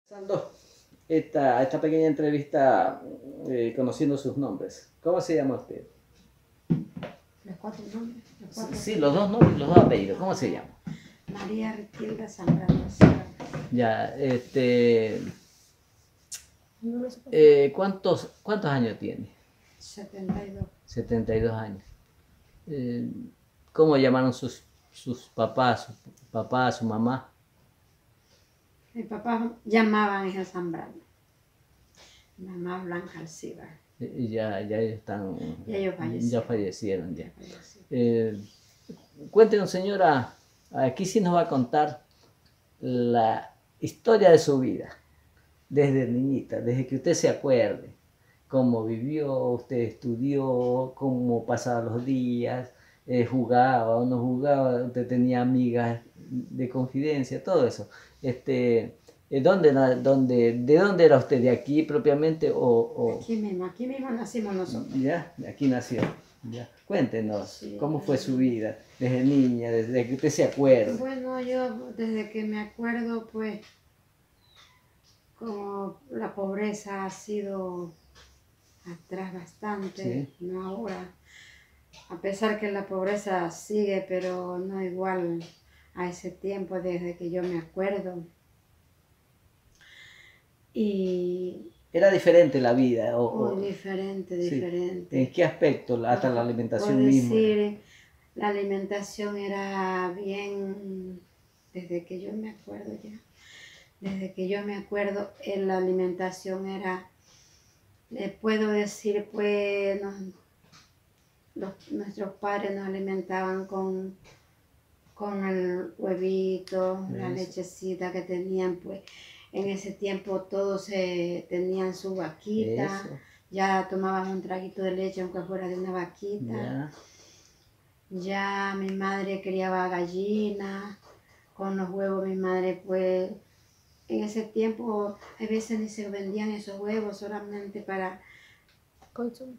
Pasando esta pequeña entrevista conociendo sus nombres. ¿Cómo se llama usted? Los cuatro nombres. Los cuatro Sí, los dos nombres, los dos apellidos. ¿Cómo se llama? María Riquilda Zambrano Sierra. Ya, ¿cuántos años tiene? 72. 72 años. Eh, ¿Cómo llamaron sus papás, su mamá? Mi papá llamaba Ángel Zambrano. Mi mamá Blanca Alcibar. Ya ellos están, Ya ellos fallecieron. ya fallecieron ya. Ya fallecieron. Cuéntenos, señora, aquí sí nos va a contar la historia de su vida, desde niñita, desde que usted se acuerde, cómo vivió, usted estudió, cómo pasaba los días, jugaba o no jugaba, usted tenía amigas de confidencia, todo eso. ¿De dónde era usted? ¿De aquí propiamente o...? Aquí mismo nacimos nosotros. Ya, de aquí nació. Ya. Cuéntenos, Sí. ¿cómo fue su vida desde niña, desde que usted se acuerda? Bueno, yo desde que me acuerdo, pues, como la pobreza ha sido atrás bastante, Sí. no ahora. A pesar que la pobreza sigue, pero no igual a ese tiempo desde que yo me acuerdo. Y Era diferente la vida. muy diferente, Sí. diferente. ¿En qué aspecto? Hasta la alimentación Por misma. decir, la alimentación era bien, desde que yo me acuerdo ya. Desde que yo me acuerdo, la alimentación era, le puedo decir, pues, nuestros padres nos alimentaban con el huevito, la lechecita que tenían, pues en ese tiempo todos tenían su vaquita, Eso. ya tomaban un traguito de leche aunque fuera de una vaquita, ya mi madre criaba gallinas, con los huevos mi madre pues en ese tiempo a veces ni se vendían esos huevos solamente para consumo.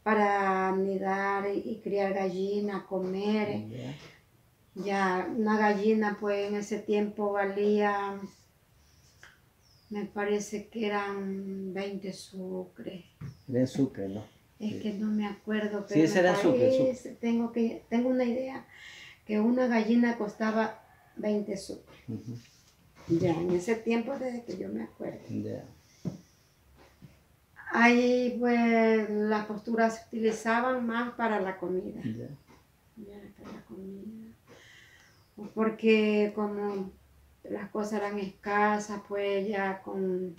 Para anidar y criar gallinas, comer. Ya una gallina pues en ese tiempo valía, me parece que eran 20 sucres. Era en Sucre, ¿no? Es que no me acuerdo, Sí, pero ese era en Sucre. tengo una idea que una gallina costaba 20 sucres. Ya, en ese tiempo desde que yo me acuerdo. Ahí pues las posturas se utilizaban más para la comida. Ya, para la comida. Porque como las cosas eran escasas, pues ya con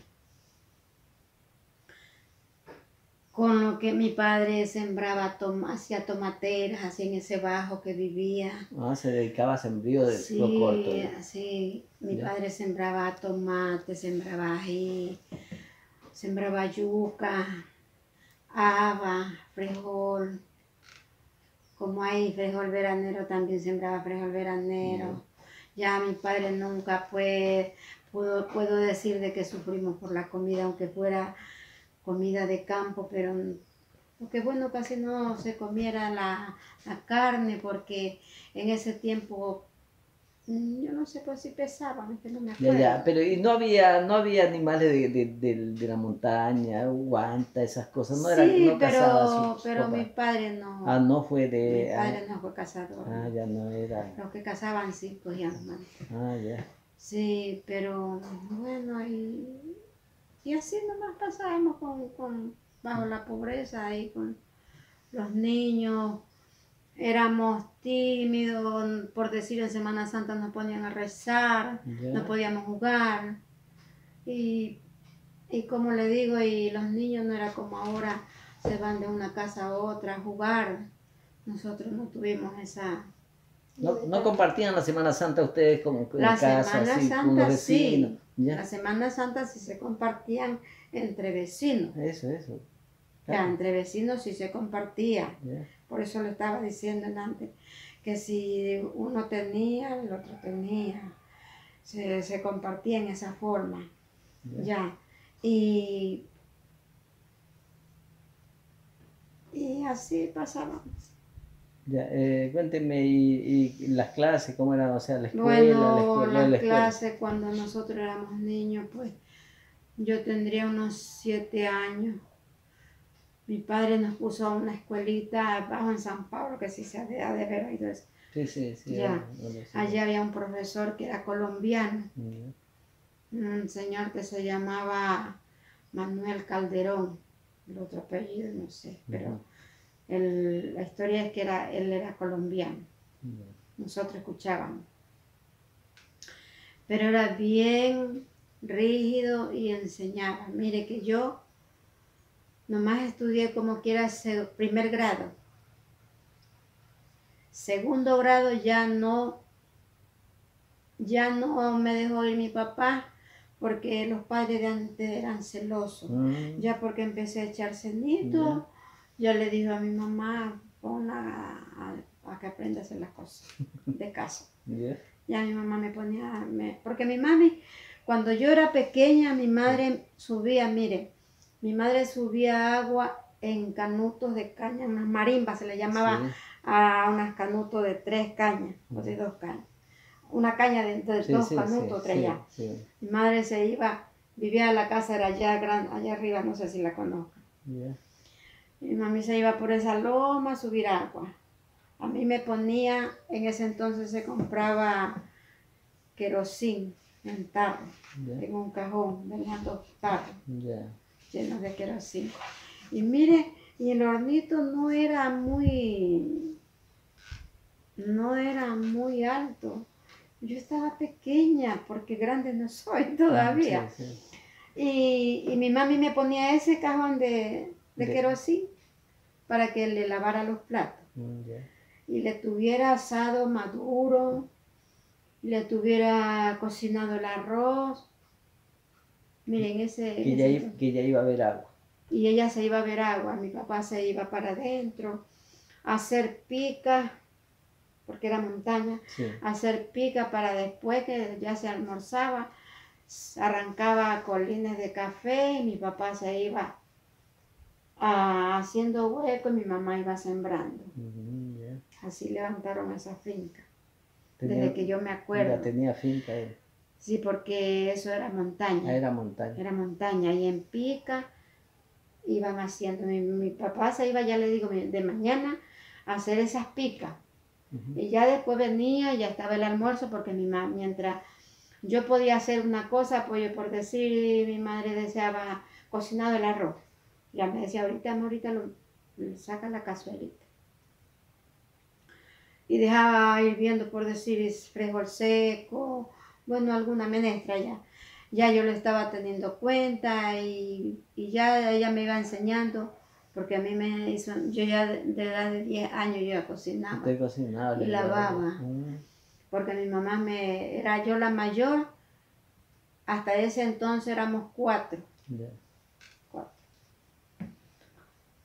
lo que mi padre sembraba, hacía tomateras, así en ese bajo que vivía. Ah, se dedicaba a sembrío de Sí, corto. sí, mi padre sembraba tomate, sembraba ají, sembraba yuca, haba, frijol. Como hay frijol veranero, también sembraba frijol veranero. Ya mi padre nunca puedo decir de que sufrimos por la comida, aunque fuera comida de campo, pero porque bueno, casi no se comiera la carne, porque en ese tiempo, yo no sé pues si pesaban, es que no me acuerdo. Pero y no había animales de la montaña, guanta, esas cosas, Sí, no cazaba pero papá. mi padre no. Ah, no fue de... Mi padre no fue cazador. Ah, ya no era. Los que cazaban sí cogían más. Ah, ya. Sí, pero bueno, y así nomás pasábamos bajo la pobreza ahí con los niños. Éramos tímidos, por decir en Semana Santa nos ponían a rezar, no podíamos jugar. Y como le digo, y los niños no era como ahora, se van de una casa a otra a jugar. Nosotros no tuvimos esa... ¿No compartían la Semana Santa ustedes como en La casa, Semana así, con los Santa vecinos? sí, ¿Ya? la Semana Santa sí se compartían entre vecinos. Eso. Ya, entre vecinos sí se compartía. Ya. Por eso le estaba diciendo antes, que si uno tenía, el otro tenía. Se compartía en esa forma. Ya. Y así pasábamos. Ya, cuénteme, y las clases, ¿cómo eran? O sea, Bueno, la las escuela. clases cuando nosotros éramos niños, pues yo tendría unos 7 años. Mi padre nos puso a una escuelita abajo en San Pablo, que sí se ha de haber oído eso. Sí, sí, sí. Ya, allí había un profesor que era colombiano, un señor que se llamaba Manuel Calderón, el otro apellido no sé, pero la historia es que él era colombiano, nosotros escuchábamos, pero era bien rígido y enseñaba. Mire que yo nomás estudié como quiera primer grado, segundo grado ya no me dejó ir mi papá porque los padres de antes eran celosos. Ya porque empecé a echar cenito, yo le dije a mi mamá, pon a que aprenda a hacer las cosas de casa. Ya mi mamá me ponía, porque mi mami, cuando yo era pequeña, mi madre subía, mire, mi madre subía agua en canutos de caña, unas marimbas se le llamaba a unos canutos de 3 cañas o de 2 cañas. Una caña de 2 canutos traía. Mi madre se iba, vivía en la casa, era allá arriba, no sé si la conozco. Mi mami se iba por esa loma a subir agua. A mí me ponía, en ese entonces se compraba querosín en tarro, en un cajón, venían 2 tarros llenos de querosín. Y mire, y el hornito no era muy alto. Yo estaba pequeña, porque grande no soy todavía. Y mi mami me ponía ese cajón de querosín para que le lavara los platos. Y le tuviera asado maduro, le tuviera cocinado el arroz. Miren, que ya iba a haber agua. Y ella se iba a ver agua, mi papá se iba para adentro a hacer pica, porque era montaña, hacer pica para después que ya se almorzaba, arrancaba colines de café y mi papá se iba haciendo hueco y mi mamá iba sembrando. Así levantaron esa finca, desde que yo me acuerdo. Ya tenía finca él. Sí, porque eso era montaña. Era montaña. Era montaña y en pica iban haciendo. Mi papá se iba, ya le digo, de mañana a hacer esas picas. Y ya después venía, ya estaba el almuerzo, porque mi mamá, mientras yo podía hacer una cosa, pues por decir, mi madre deseaba cocinado el arroz. Ya me decía, ahorita lo saca la cazuelita. Y dejaba hirviendo, por decir, frijol seco, bueno, alguna menestra ya. Ya yo lo estaba teniendo cuenta y ya ella me iba enseñando. Porque a mí me hizo, yo ya de edad de 10 años yo ya cocinaba. Usted cocinaba. Y lavaba. Porque mi mamá era yo la mayor, hasta ese entonces éramos 4. 4.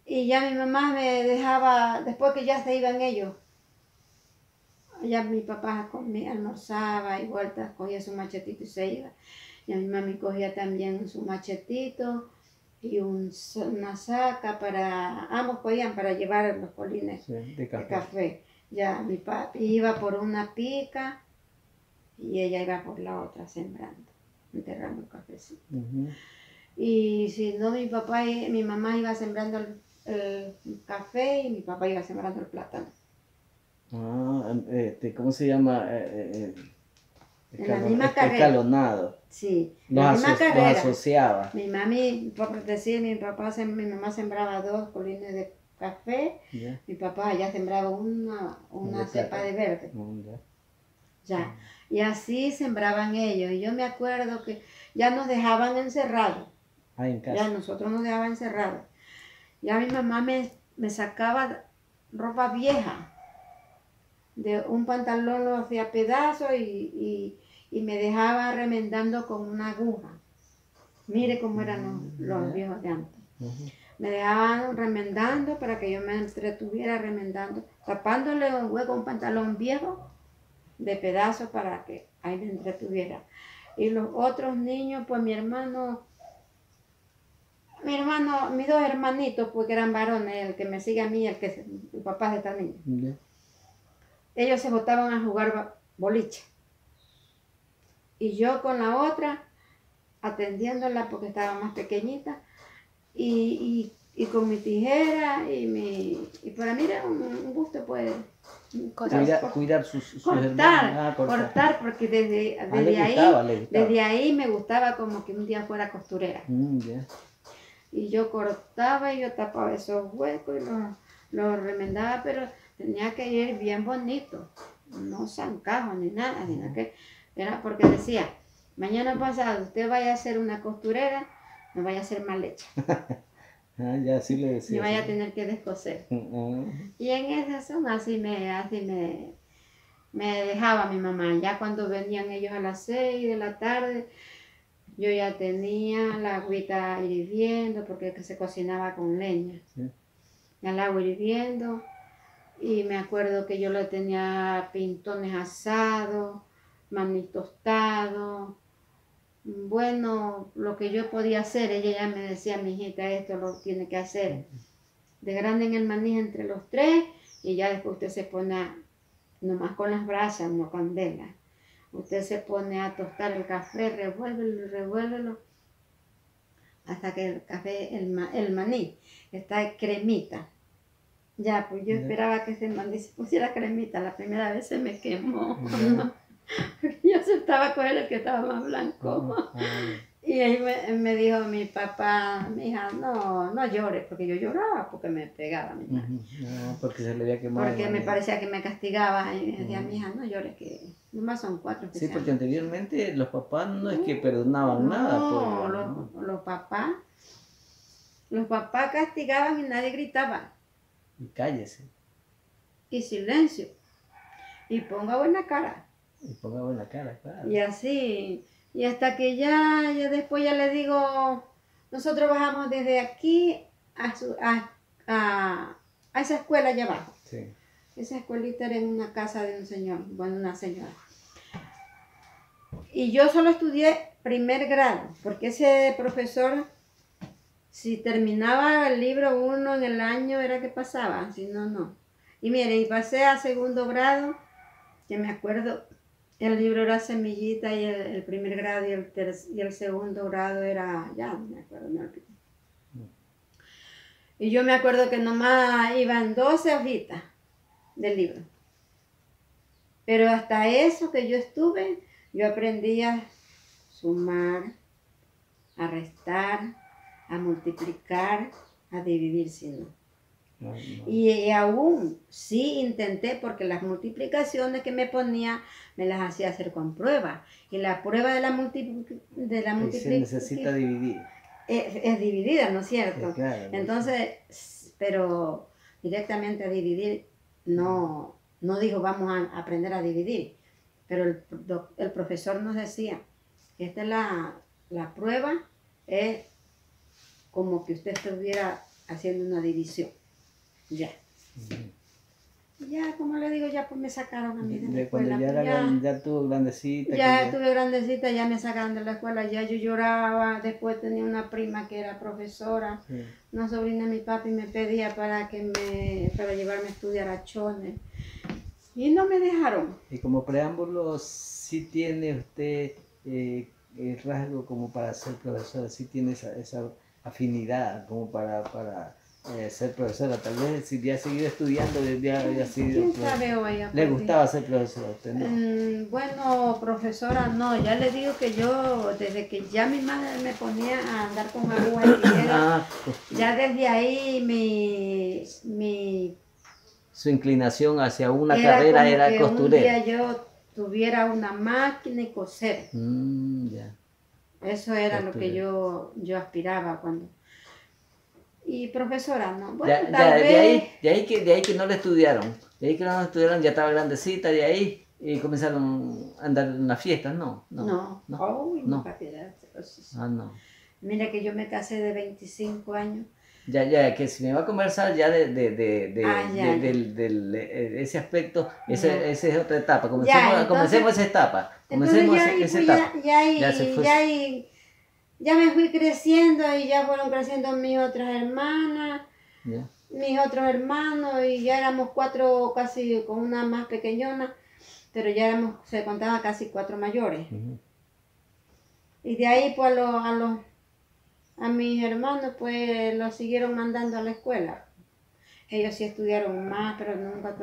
Y ya mi mamá me dejaba, después que ya se iban ellos, ya mi papá almorzaba y vueltas, cogía su machetito y se iba. Y mi mami cogía también su machetito y una saca ambos cogían para llevar los colines de café. Ya mi papi iba por una pica y ella iba por la otra sembrando, enterrando el cafecito. Y si no, mi mamá iba sembrando el café y mi papá iba sembrando el plátano. ¿Cómo se llama? En la misma carrera. Escalonado. Sí, en la misma carrera. Los asociaba. Mi mami, por decir, mi mamá sembraba 2 colines de café, mi papá ya sembraba una cepa de verde. Ya, y así sembraban ellos. Y yo me acuerdo que ya nos dejaban encerrados. En casa. Ya nosotros nos dejaban encerrados. Ya mi mamá me sacaba ropa vieja. De un pantalón lo hacía pedazos y me dejaba remendando con una aguja. Mire cómo eran los viejos de antes. Me dejaban remendando para que yo me entretuviera remendando, tapándole un hueco a un pantalón viejo de pedazos para que ahí me entretuviera. Y los otros niños, pues mis 2 hermanitos, pues que eran varones, el que me sigue a mí, el papá de esta niña. ellos se botaban a jugar boliche. Y yo con la otra, atendiéndola porque estaba más pequeñita, y con mi tijera, y para mí era un gusto, pues, Cuidar sus cortar, cortar, porque desde ahí me gustaba como que un día fuera costurera. Yeah. Y yo cortaba y yo tapaba esos huecos y los remendaba, pero tenía que ir bien bonito, no zancajo ni nada, sino que era porque decía, mañana pasado usted vaya a ser una costurera, no vaya a ser mal hecha. Ya sí le decía. Me vaya a tener que descoser. Y en esa zona así me dejaba mi mamá. Ya cuando venían ellos a las 6 de la tarde, yo ya tenía la agüita hirviendo porque se cocinaba con leña. Sí. Ya el agua hirviendo. Y me acuerdo que yo le tenía pintones asados, maní tostado. Bueno, lo que yo podía hacer, ella ya me decía, mi hijita, esto lo tiene que hacer. De grande en el maní entre los 3 y ya después usted se pone nomás con las brasas, no con vela. Usted se pone a tostar el café, revuélvelo, hasta que el café, el maní, está cremita. Ya, pues yo esperaba que ese maní se pusiera cremita. La primera vez se me quemó. Yo aceptaba coger el que estaba más blanco. Y ahí me dijo mi papá, mi hija, no llores, porque yo lloraba porque me pegaba mi madre. No, porque se le había quemado. Porque me parecía que me castigaba y me decía, mi hija, no llores, que nomás son 4 que sí, porque anteriormente los papás no es que perdonaban nada. No, los papás castigaban y nadie gritaba. Y cállese. Y silencio. Y ponga buena cara. Y ponga buena cara, claro. Y así, y hasta que ya después ya le digo, nosotros bajamos desde aquí a esa escuela allá abajo. Sí. Esa escuelita era en una casa de un señor, bueno, una señora. Y yo solo estudié primer grado, porque ese profesor, si terminaba el libro 1 en el año, era que pasaba, si no, no. Y miren, y pasé a segundo grado, que me acuerdo, el libro era Semillita y el primer grado y el segundo grado era, ya no me acuerdo, me olvidé. Y yo me acuerdo que nomás iban 12 hojitas del libro. Pero hasta eso que yo estuve, yo aprendí a sumar, a restar, a multiplicar, a dividir, si no. Y aún sí intenté, porque las multiplicaciones que me ponía me las hacía hacer con pruebas. Y la prueba de la multiplicación se necesita dividir. Es dividida, ¿no es cierto? Sí, claro, entonces, pero directamente a dividir no dijo vamos a aprender a dividir. Pero el profesor nos decía que esta es la prueba, es como que usted estuviera haciendo una división. Ya. Ya, como le digo, ya pues me sacaron a mí de la escuela. Ya tuvo grandecita. Ya tuve grandecita, ya me sacaron de la escuela, ya yo lloraba. Después tenía una prima que era profesora, sí. Una sobrina de mi papi me pedía para llevarme a estudiar a Chone. Y no me dejaron. Y como preámbulo, sí tiene usted el rasgo como para ser profesora, sí tiene esa afinidad como para ser profesora. Tal vez si ya ha seguido estudiando, ya ha sido. ¿Quién sabe hoy? ¿Le gustaba ser profesora a usted, no? Bueno, profesora, no. Ya le digo que yo, desde que ya mi madre me ponía a andar con aguja y tijera, ya desde ahí su inclinación hacia una carrera era costurera. Un día yo tuviera una máquina y coser. Ya. Eso era lo que yo aspiraba cuando. Y profesora, ¿no? Bueno, tal vez. De ahí que no le estudiaron. De ahí que no le estudiaron, ya estaba grandecita, de ahí comenzaron a andar en las fiestas, ¿no? No. No. No. Mira que yo me casé de 25 años. Ya, que si me va a conversar ya de ese aspecto, esa es otra etapa. Comencemos esa etapa. Ya me fui creciendo y ya fueron creciendo mis otras hermanas. mis otros hermanos y ya éramos 4, casi con una más pequeñona, pero ya éramos, se contaba casi 4 mayores. Y de ahí pues a mis hermanos pues los siguieron mandando a la escuela. Ellos sí estudiaron más, pero nunca,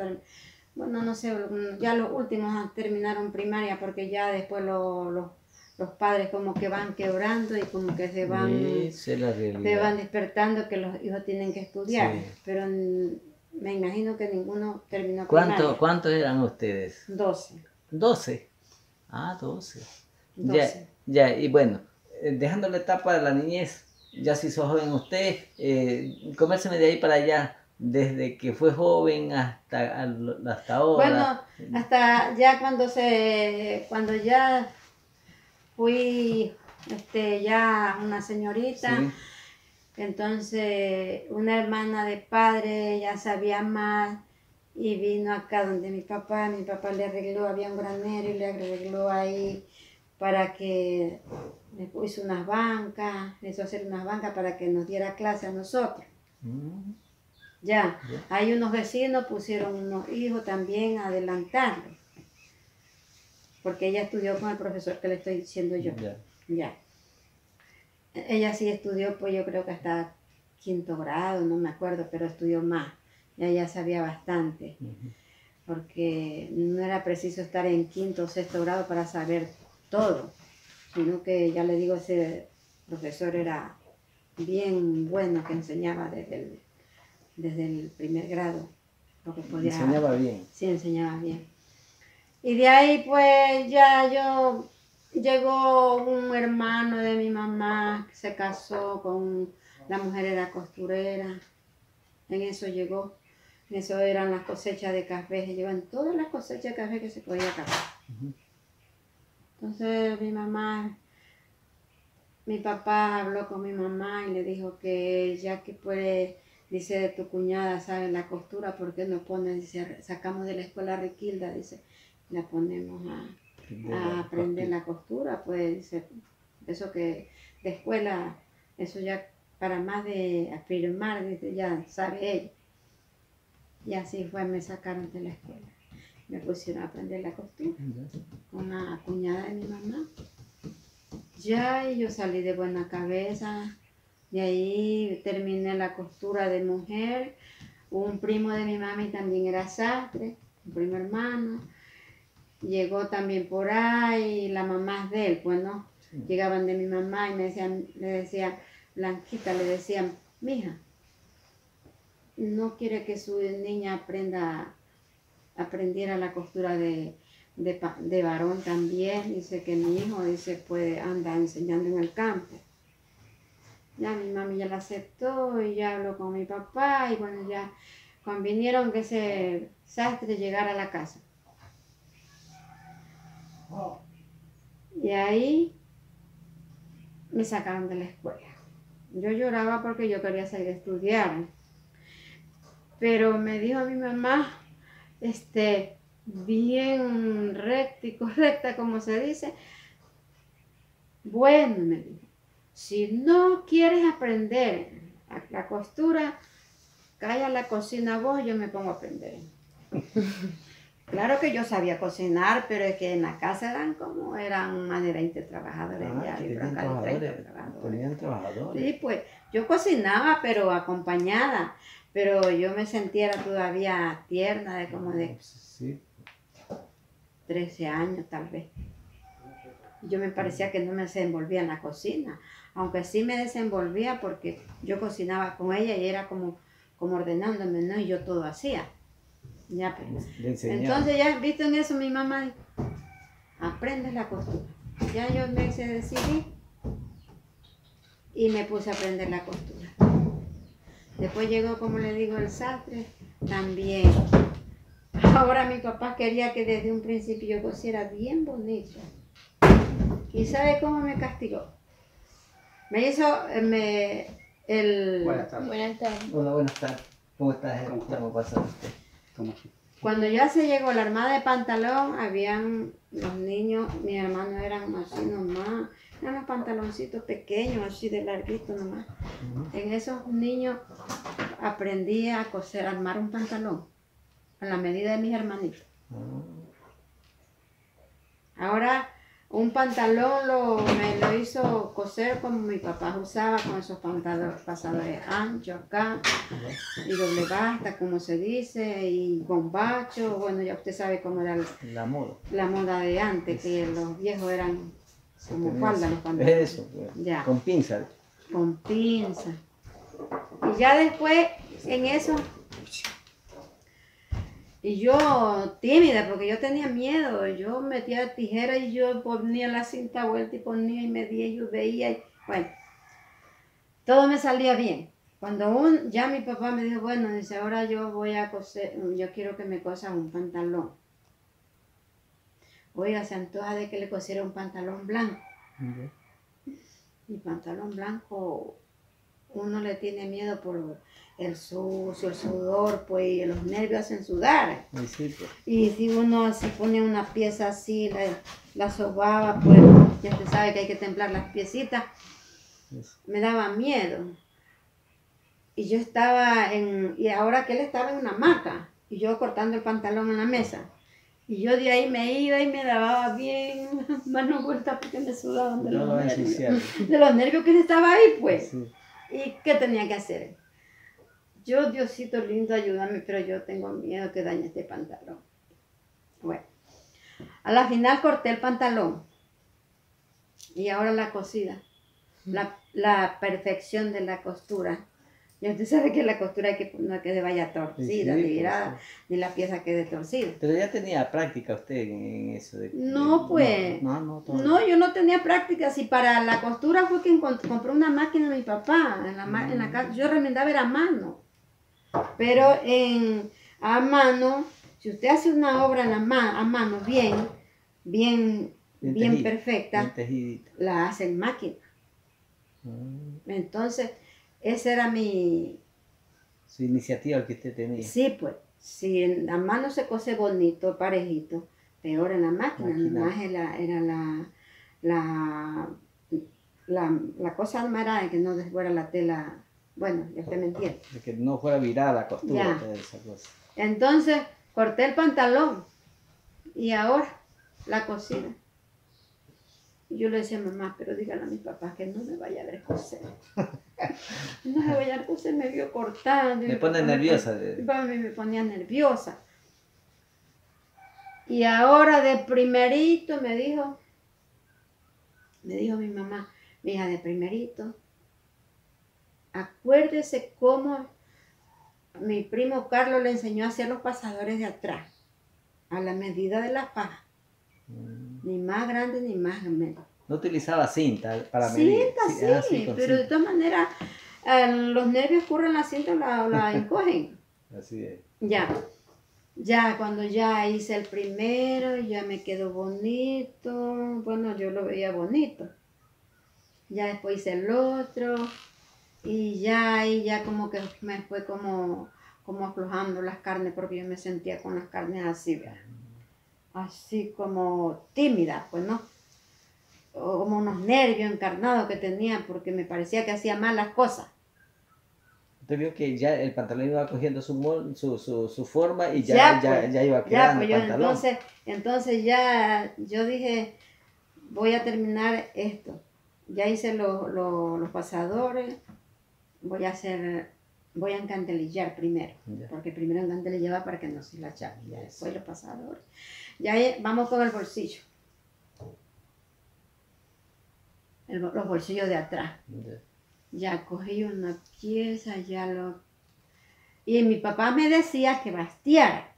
bueno, no sé, ya los últimos terminaron primaria porque ya después los padres como que van quebrando y como que se van despertando que los hijos tienen que estudiar. Sí. Pero me imagino que ninguno terminó primaria. ¿Cuántos eran ustedes? 12. 12. Ah, 12. Ya, y bueno, dejando la etapa de la niñez, ya si sos joven usted, comérseme de ahí para allá, desde que fue joven hasta ahora. Bueno, hasta ya cuando ya fui ya una señorita, sí. Entonces una hermana de padre ya sabía más y vino acá donde mi papá le arregló, había un granero y le arregló ahí para que le puso unas bancas, le hizo hacer unas bancas para que nos diera clase a nosotros. Ya, hay unos vecinos pusieron unos hijos también a adelantarlo, porque ella estudió con el profesor que le estoy diciendo yo. Ya. Ella sí estudió, pues yo creo que hasta 5º grado, no me acuerdo, pero estudió más. Y ella sabía bastante, porque no era preciso estar en 5º o 6º grado para saber todo, sino que ya le digo, ese profesor era bien bueno, que enseñaba desde el 1er grado. Porque podía, enseñaba bien. Sí, enseñaba bien. Y de ahí pues ya llegó un hermano de mi mamá que se casó con, la mujer era costurera, en eso llegó, en eso eran las cosechas de café, se llevan todas las cosechas de café que se podía cazar. Entonces mi papá habló con mi mamá y le dijo que ya que puede, dice, de tu cuñada sabe la costura, ¿por qué no pone? Dice, sacamos de la escuela Riquilda, dice, la ponemos a aprender la costura, pues dice, eso que de escuela, eso ya para más de afirmar, dice, ya sabe ella. Y así fue, me sacaron de la escuela, me pusieron a aprender la costura con una cuñada de mi mamá. Ya, y yo salí de buena cabeza, de ahí terminé la costura de mujer. Un primo de mi mami también era sastre, un primo hermano. Llegó también por ahí, la mamá de él, pues no, llegaban de mi mamá y le decían, Blanquita, le decían, mija, no quiere que su niña aprendiera la costura de varón también, dice que mi hijo, dice, pues anda enseñando en el campo. Ya mi mami ya la aceptó y ya habló con mi papá y bueno, ya convinieron que ese sastre llegara a la casa. Y ahí me sacaron de la escuela. Yo lloraba porque yo quería salir a estudiar. Pero me dijo mi mamá, bien recta y correcta, como se dice. Bueno, me dijo, si no quieres aprender la costura, calla la cocina vos, yo me pongo a aprender. Claro que yo sabía cocinar, pero es que en la casa eran más de 20 trabajadores diarios. Tenían trabajadores. Sí, pues yo cocinaba, pero acompañada. Pero yo me sentía todavía tierna, de como de 13 años tal vez. Yo me parecía que no me desenvolvía en la cocina, aunque sí me desenvolvía porque yo cocinaba con ella y era como ordenándome, ¿no? Y yo todo hacía. Ya, pues. Entonces ya, visto en eso, mi mamá dijo, aprende la costura. Ya yo me decidí y me puse a aprender la costura. Después llegó, como le digo, el sastre también. Ahora mi papá quería que desde un principio yo cosiera bien bonito. ¿Y sabe cómo me castigó? Me hizo Buenas tardes. Hola, buenas tardes. ¿Cómo estás? ¿Cómo pasa usted? Cuando ya se llegó la armada de pantalón, habían los niños, mis hermanos eran así nomás, eran unos pantaloncitos pequeños, así de larguito nomás. En esos niños aprendí a coser, a armar un pantalón a la medida de mis hermanitos. Ahora un pantalón me lo hizo coser como mi papá usaba, con esos pasadores anchos acá, y doble basta, como se dice, y bombacho. Bueno, ya usted sabe cómo era la moda de antes, que los viejos eran como falda los pantalones. Eso, ya. Con pinza. Con pinza. Y ya después en eso, y yo tímida, porque yo tenía miedo, yo metía tijera y yo ponía la cinta vuelta y ponía y medía y yo veía, y bueno, todo me salía bien. Cuando ya mi papá me dijo, bueno, dice, ahora yo voy a coser, yo quiero que me cosas un pantalón. Oiga, se antoja de que le cosiera un pantalón blanco. Y pantalón blanco, uno le tiene miedo por el sucio, el sudor, pues los nervios hacen sudar. Sí, pues. Y si uno así pone una pieza así, la sobaba, pues ya usted sabe que hay que templar las piecitas. Me daba miedo. Y yo estaba y ahora que él estaba en una hamaca, y yo cortando el pantalón en la mesa. Y yo de ahí me iba y me daba bien mano vuelta porque me sudaban de los nervios. De los nervios que él estaba ahí, pues. Sí. ¿Y qué tenía que hacer? Yo, Diosito lindo, ayúdame, pero yo tengo miedo que dañe este pantalón. Bueno, a la final corté el pantalón. Y ahora la cosida. La perfección de la costura. Y usted sabe que la costura hay que no que vaya torcida, ni virada, ni la pieza quede torcida. Pero ya tenía práctica usted en eso. No, pues. No, yo no tenía práctica. Si para la costura fue que compré una máquina de mi papá. En la casa. Yo remendaba era a mano. Pero a mano, si usted hace una obra a mano bien perfecta, la hace en máquina. Entonces, esa era su iniciativa que usted tenía. Sí, pues, si en la mano se cose bonito, parejito, peor en la máquina. Nomás era la cosa armada de que no fuera la tela. Bueno, ya usted me entiende. De que no fuera virada la costura, toda esa cosa. Entonces, corté el pantalón y ahora la cosida. Y yo le decía a mamá, pero dígale a mi papá que no me vaya a ver coser. No me vaya a coser, me vio cortando. Me pone nerviosa. Mi papá me ponía nerviosa. Y ahora de primerito me dijo mi mamá, mi hija, de primerito, acuérdese cómo mi primo Carlos le enseñó a hacer los pasadores de atrás, a la medida de la faja. Ni más grande ni más menos. No utilizaba cinta para medir. Cinta, sí, pero de todas maneras los nervios corren la cinta o la encogen. Así es. Ya cuando ya hice el primero, ya me quedó bonito. Bueno, yo lo veía bonito. Ya después hice el otro. Y ya como que me fue como aflojando las carnes, porque yo me sentía con las carnes así, ¿verdad? Así como tímida, pues no, o como unos nervios encarnados que tenía, porque me parecía que hacía mal las cosas. Usted vio que ya el pantalón iba cogiendo su forma y ya iba quedando el pantalón. Entonces ya yo dije, voy a terminar esto. Ya hice los pasadores, voy a encantelillar primero, porque primero encantelillaba para que no se la chape, ya después los pasadores. Ya vamos con el bolsillo. Los bolsillos de atrás. Ya cogí una pieza, y mi papá me decía que bastiara.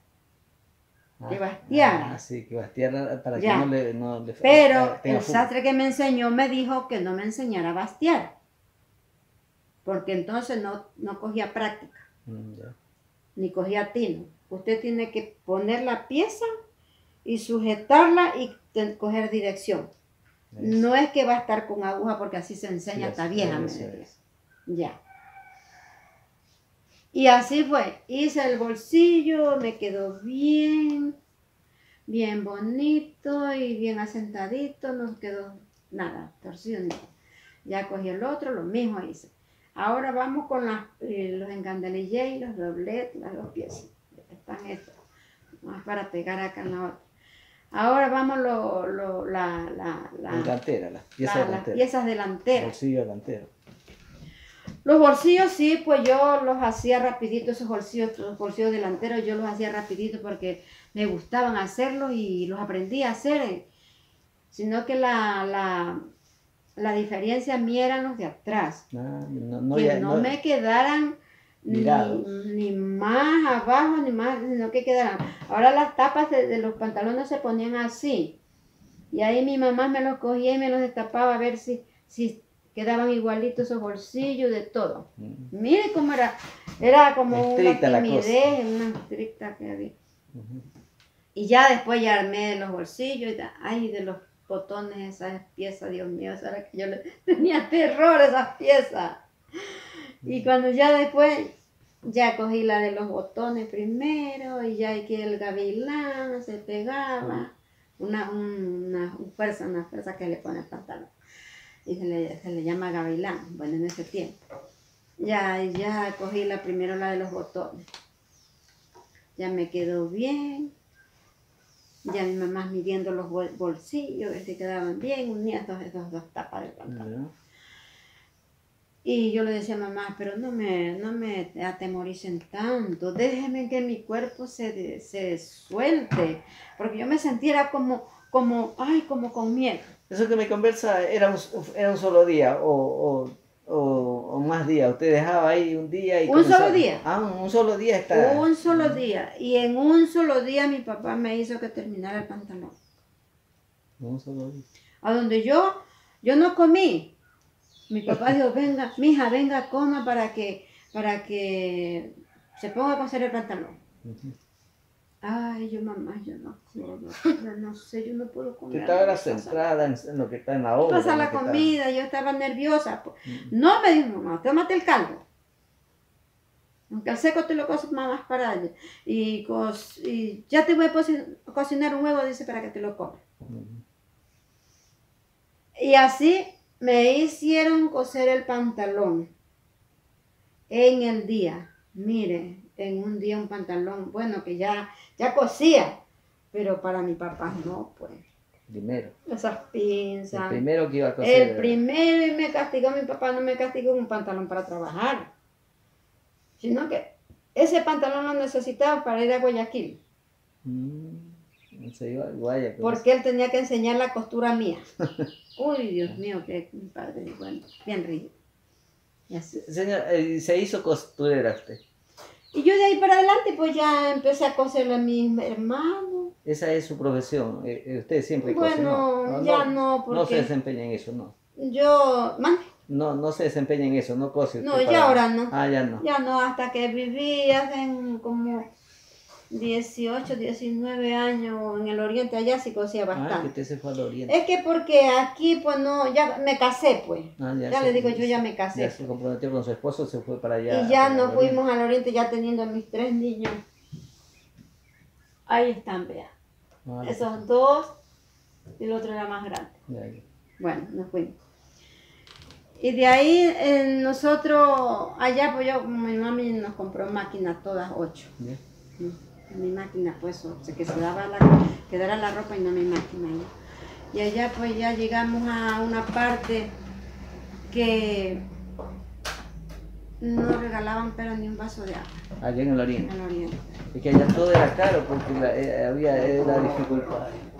Que bastiara. Sí, que bastiara para que no le Pero el sastre que me enseñó me dijo que no me enseñara a bastiar. Porque entonces no cogía práctica. Ni cogía tino. Usted tiene que poner la pieza y sujetarla y coger dirección. No es que va a estar con aguja porque así se enseña hasta vieja. Ya. Y así fue. Hice el bolsillo, me quedó bien bonito y bien asentadito. No quedó nada torcido. Ya cogí el otro, lo mismo hice. Ahora vamos con los engandelillés y los dobletes, las dos piezas. Están estas, más para pegar acá en la otra. Ahora vamos Delantera, las piezas las delanteras. piezas delanteras. Bolsillo delantero. Los bolsillos sí, pues yo los hacía rapidito, esos bolsillos, los bolsillos delanteros, yo los hacía rapidito porque me gustaban hacerlos y los aprendí a hacer. Sino que la diferencia mía eran los de atrás. Que no me quedaran ni más abajo, ni más, sino que quedaran. Ahora las tapas de los pantalones se ponían así. Y ahí mi mamá me los cogía y me los destapaba a ver si quedaban igualitos esos bolsillos, de todo. Mire cómo era como estricta una timidez, una estricta que había. Y ya después ya armé los bolsillos, ay, de los botones, esas piezas, Dios mío, esa era que yo le tenía terror a esas piezas. Y cuando ya después, ya cogí la de los botones primero, y ya que el gavilán se pegaba, una fuerza que le pone al pantalón. Y se le llama gavilán, bueno, en ese tiempo. Ya cogí primero la de los botones. Ya me quedó bien. Ya mi mamá midiendo los bolsillos, ver si quedaban bien, unía esas dos tapas del pantalón. Y yo le decía a mamá, pero no me atemoricen tanto, déjenme que mi cuerpo se suelte, porque yo me sentía como con miedo. Eso que me conversa era un solo día o más días. Usted dejaba ahí un día y solo día. Un solo día está. Un solo día. Y en un solo día mi papá me hizo que terminara el pantalón. Un solo día. A donde yo no comí. Mi papá dijo, venga, mija, venga, coma para que se ponga a coser el pantalón. Ay, mamá, yo no sé, yo no puedo comer. Usted estaba centrada en lo que está en la obra. Pasa la comida, yo estaba nerviosa. No, me dijo mamá, tómate el caldo. Aunque al seco te lo coces más para allá. Y ya te voy a cocinar un huevo, dice, para que te lo comas. Y así me hicieron coser el pantalón en el día. Mire, en un día un pantalón, bueno, que ya cosía, pero para mi papá no, pues. Primero. Esas pinzas. El primero que iba a coser. El primero, y me castigó, mi papá no me castigó un pantalón para trabajar, sino que ese pantalón lo necesitaba para ir a Guayaquil. Se iba a Guayaquil. Porque él tenía que enseñar la costura mía. Uy, Dios mío, que mi padre, bueno, bien rígido. Señor, ¿se hizo costurera usted? Y yo de ahí para adelante pues ya empecé a coserle a mis hermanos. Esa es su profesión, usted siempre cose, ¿no? Ya no, porque... No se desempeña en eso, ¿no? Yo, No se desempeña en eso, no cose usted. No, ya ahora no. Ya no. Ya no, hasta que viví hace como 18, 19 años en el oriente, allá sí cosía bastante. Que usted se fue al oriente. Es que porque aquí pues no, ya me casé pues. Ya le digo, yo ya me casé. Ya se comprometió con su esposo, se fue para allá. Y ya nos fuimos al oriente ya teniendo mis 3 niños. Ahí están, vea. Esos 2 y el otro era más grande. Bueno, nos fuimos. Y de ahí nosotros, allá pues mi mami nos compró máquinas todas 8. Mi máquina pues, o sea, que quedara la ropa y no mi máquina. Y allá pues ya llegamos a una parte que no regalaban pero ni un vaso de agua. Allá en el oriente. En el oriente. Es que allá todo era caro porque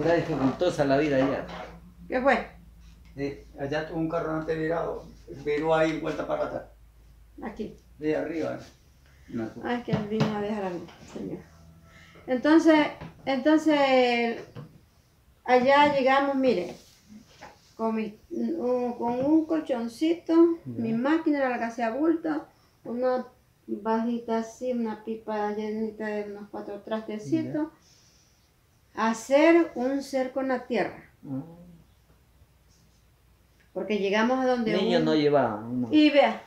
era dificultosa la vida allá. ¿Qué fue? Allá tuvo un carro no te virado, viró ahí vuelta para atrás. Aquí. De arriba. No. Ay, que vino a dejar al señor. Entonces, allá llegamos, mire, con un colchoncito, mi máquina era la que hacía bulto, una bajita así, una pipa llenita de unos 4 trastecitos, hacer un cerco en la tierra. Porque llegamos a donde niños no llevaban. No. Y vea.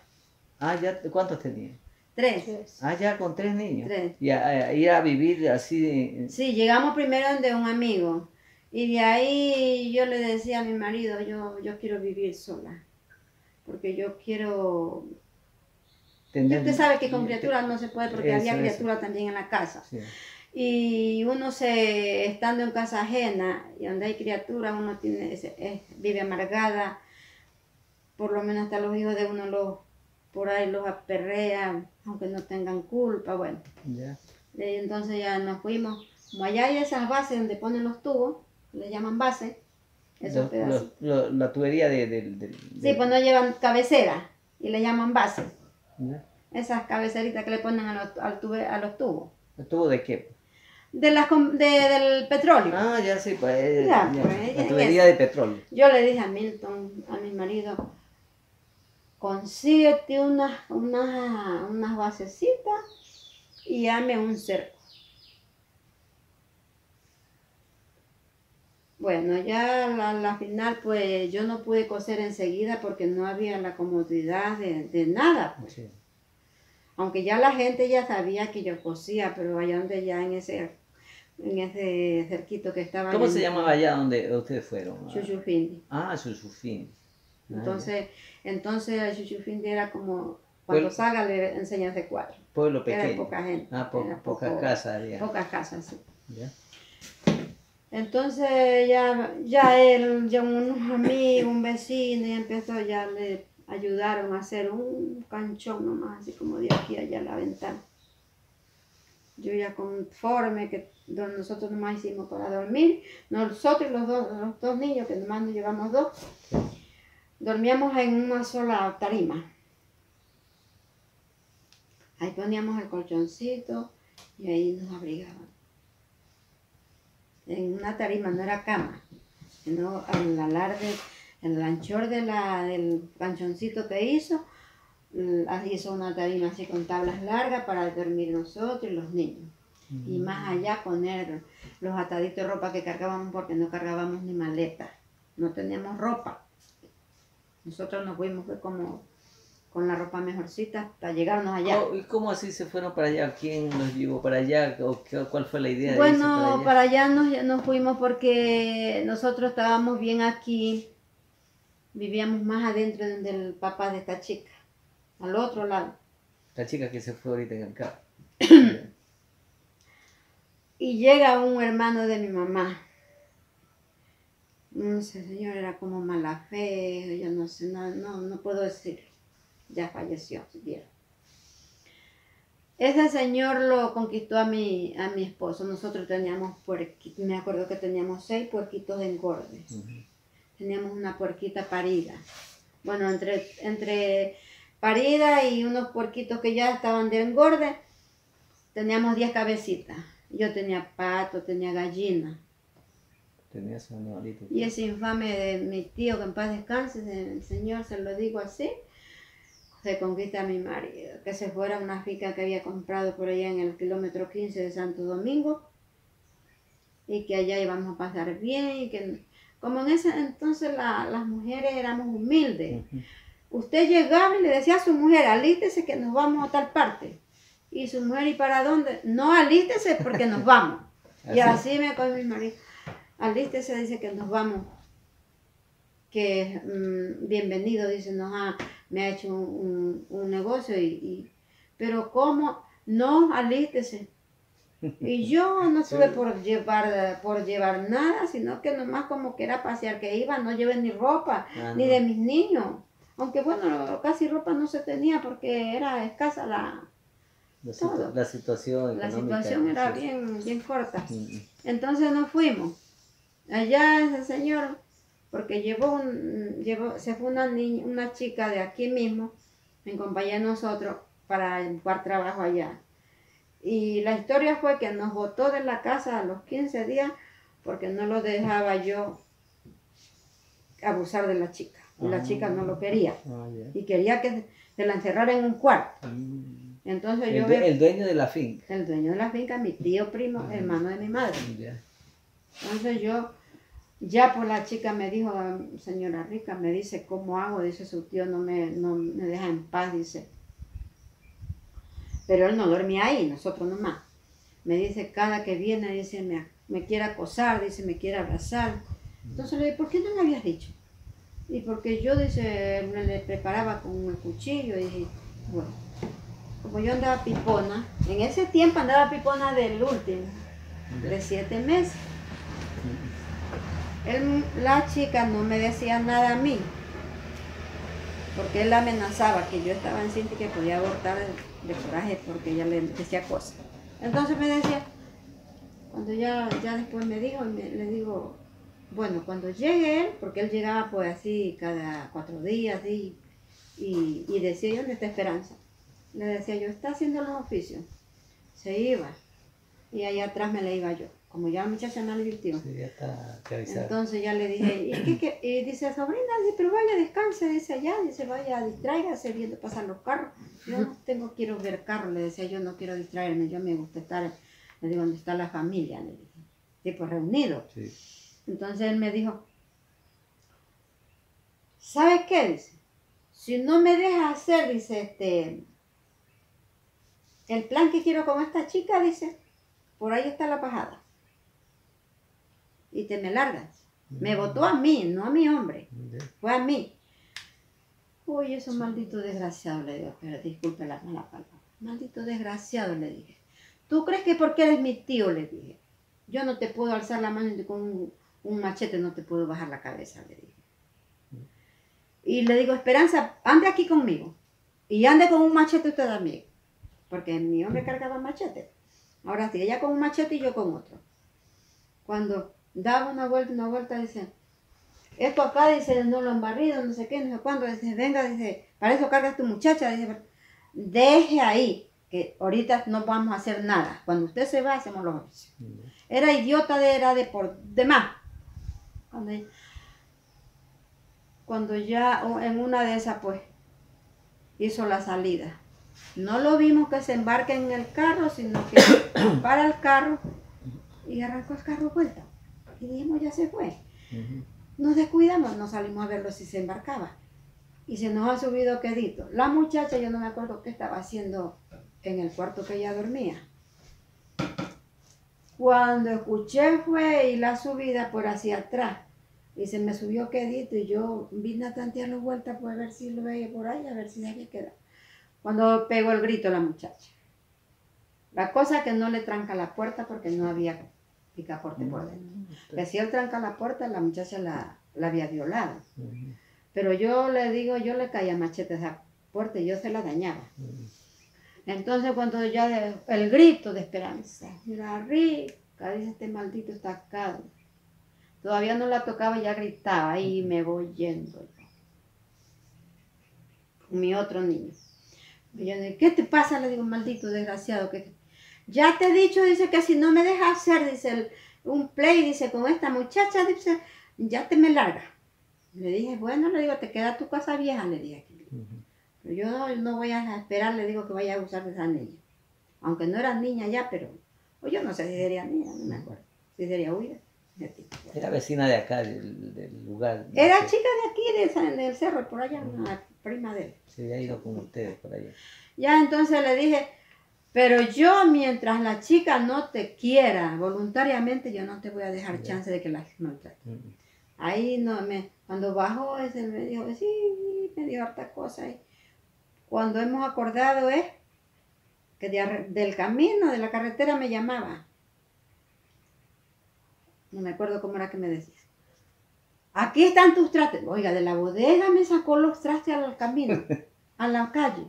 Ya, ¿cuántos tenían? 3. Ya con 3 niños. 3. Y a vivir así. Sí, llegamos primero donde un amigo. Y de ahí yo le decía a mi marido, yo quiero vivir sola. Porque yo quiero Y usted sabe que con criaturas no se puede porque Eso, había eso. criaturas también en la casa. Sí. Y uno estando en casa ajena y donde hay criaturas, uno vive amargada, por lo menos hasta los hijos de uno por ahí los aperrea, aunque no tengan culpa, bueno. Ya. Y entonces ya nos fuimos, como allá hay esas bases donde ponen los tubos, le llaman base, esos pedazos. La tubería Sí, pues no llevan cabecera y le llaman base. ¿Ya? Esas cabeceritas que le ponen a los tubos. ¿El tubo de qué? Del petróleo. Ah, ya sí, pues. Ya, Ya. pues, La en tubería eso. de petróleo. Yo le dije a Milton, a mi marido, consíguete unas basecitas y hazme un cerco. Bueno, ya la final, pues yo no pude coser enseguida porque no había la comodidad de nada. Pues. Sí. Aunque ya la gente ya sabía que yo cosía, pero allá donde ya en ese cerquito que estaba. ¿Cómo se llamaba allá donde ustedes fueron? Chuchufindi. Ah, Chuchufindi. Entonces el Chuchufindi era como, cuando salga le enseñas de cuatro. Pueblo pequeño. Era poca gente. Ah, pocas casas había. Pocas casas, sí. ¿Ya? Entonces ya unos amigos, un vecino, y empezó, ya le ayudaron a hacer un canchón nomás, así como de aquí allá a la ventana. Yo ya conforme que nosotros nomás hicimos para dormir, nosotros los dos niños, que nomás nos llevamos dos, dormíamos en una sola tarima. Ahí poníamos el colchoncito y ahí nos abrigaban. En una tarima, no era cama, sino el anchor del canchoncito que hizo una tarima así con tablas largas para dormir nosotros y los niños. Y más allá poner los ataditos de ropa que cargábamos porque no cargábamos ni maleta, no teníamos ropa. Nosotros nos fuimos como con la ropa mejorcita hasta llegarnos allá. ¿Y cómo así se fueron para allá? ¿Quién los llevó para allá? ¿Cuál fue la idea de irse Bueno, para allá nos fuimos porque nosotros estábamos bien aquí, vivíamos más adentro del papá de esta chica, al otro lado. La chica que se fue ahorita en el carro. Y llega un hermano de mi mamá. No sé, señor, era como mala fe, yo no sé, no puedo decirlo. Ya falleció, vieron. Ese señor lo conquistó a mi esposo. Nosotros teníamos puerquitos, me acuerdo que teníamos 6 puerquitos de engorde. Teníamos una puerquita parida. Bueno, entre parida y unos puerquitos que ya estaban de engorde, teníamos 10 cabecitas. Yo tenía pato, tenía gallina. Tenías un animalito. Y ese infame de mi tío, que en paz descanse, el señor, se lo digo así, se conquista a mi marido, que se fuera a una finca que había comprado por allá en el kilómetro 15 de Santo Domingo, y que allá íbamos a pasar bien, y que como en ese entonces las mujeres éramos humildes. Usted llegaba y le decía a su mujer, alístese que nos vamos a tal parte. Y su mujer, ¿y para dónde? No, alístese porque nos vamos. Y así me con mi marido. Alístese, dice que nos vamos. Que bienvenido, dice, me ha hecho un negocio. Pero ¿cómo? No, alístese. Y yo no tuve por llevar nada, sino que nomás como que era pasear que iba, no llevé ni ropa, ni de mis niños. Aunque bueno, casi ropa no se tenía porque era escasa la situación. La situación era bien corta. Entonces nos fuimos. Allá ese señor, porque se fue una chica de aquí mismo, en compañía de nosotros, para buscar trabajo allá. Y la historia fue que nos botó de la casa a los 15 días porque no lo dejaba yo abusar de la chica. Y la chica no lo quería. Y quería que se la encerrara en un cuarto. Entonces el dueño de la finca. El dueño de la finca, mi tío primo, hermano de mi madre. Entonces ya por la chica me dijo, señora Rica, me dice, ¿cómo hago? Dice, su tío no me deja en paz, dice. Pero él no dormía ahí, nosotros nomás. Me dice, cada que viene, dice, me quiere acosar, dice, me quiere abrazar. Entonces le dije, ¿por qué no me habías dicho? Y porque yo, dice, me le preparaba con el cuchillo, y dije, bueno. como yo andaba pipona, en ese tiempo andaba pipona del último, de 7 meses. La chica no me decía nada a mí, porque él la amenazaba que yo estaba encinta y que podía abortar de coraje porque ella le decía cosas. Entonces me decía, cuando ya después me dijo, le digo, bueno, cuando llegue él, porque él llegaba pues así cada 4 días y decía yo, ¿dónde está Esperanza? Le decía yo, está haciendo los oficios. Se iba y allá atrás me la iba yo. Como ya la muchacha me advirtió. Sí, ya está, te avisaron. Entonces ya le dije, y dice, sobrina, dice, pero vaya, descanse, dice allá, dice, vaya, distráigase viendo pasar los carros. Yo no quiero ver carros, le decía, yo no quiero distraerme, yo me gusta estar, le digo, donde está la familia, le dije, tipo reunido. Sí. Entonces él me dijo, ¿sabes qué? Dice, si no me dejas hacer, dice, el plan que quiero con esta chica, dice, por ahí está la pajada. Y te me largas. Me votó a mí, no a mi hombre. Fue a mí. Uy, eso maldito desgraciado, le digo, pero disculpe la mala palabra. Maldito desgraciado, le dije. ¿Tú crees que porque eres mi tío? Le dije. Yo no te puedo alzar la mano y con un machete no te puedo bajar la cabeza, le dije. Y le digo, Esperanza, ande aquí conmigo. Y ande con un machete usted también. Porque mi hombre cargaba machete. Ahora sí, ella con un machete y yo con otro. Cuando daba una vuelta, dice, esto acá, dice, no lo han barrido, no sé qué, no sé cuándo, dice, venga, dice, para eso cargas tu muchacha, dice, deje ahí, que ahorita no vamos a hacer nada, cuando usted se va, hacemos los oficios. Era idiota, era de por demás. Cuando ya en una de esas, pues, hizo la salida. No lo vimos que se embarque en el carro, sino que para el carro y arrancó el carro vuelta. Y dijimos, ya se fue. Nos descuidamos, no salimos a verlo si se embarcaba. Y se nos ha subido quedito. La muchacha, yo no me acuerdo qué estaba haciendo en el cuarto que ella dormía. Cuando escuché fue y la subida por hacia atrás. Y se me subió quedito y yo vine a tantearlo vuelta por ver si lo veía por ahí, a ver si se había quedado. Cuando pegó el grito la muchacha. La cosa es que no le tranca la puerta porque no había picaporte por dentro. Que si él tranca la puerta, la muchacha la había violado. Pero yo le digo, yo le caía machete a esa puerta y yo se la dañaba. Entonces cuando ya el grito de Esperanza, mira, rica, dice este maldito estacado. Todavía no la tocaba y ya gritaba y me voy yendo yo. Con mi otro niño. Y yo digo, ¿qué te pasa? Le digo, maldito desgraciado. Que ya te he dicho, dice, que si no me dejas hacer, dice, un play, dice, con esta muchacha, dice, ya te me larga. Le dije, bueno, le digo, te queda tu casa vieja, le dije. Pero yo no voy a esperar, le digo, que vaya a abusar de esa niña. Aunque no era niña ya, pero, o yo no sé si sería niña, no me acuerdo. Si sería huida. Era vecina de acá, del lugar. Era chica de aquí, del cerro, por allá, una prima de él. Se había ido con ustedes por allá. Ya entonces le dije, pero yo mientras la chica no te quiera voluntariamente, yo no te voy a dejar chance de que la maltrate. Ahí no cuando bajó ese me dijo, sí, me dio harta cosa. Y cuando hemos acordado es que del camino, de la carretera me llamaba. No me acuerdo cómo era que me decía. Aquí están tus trastes. Oiga, de la bodega me sacó los trastes al camino, a la calle.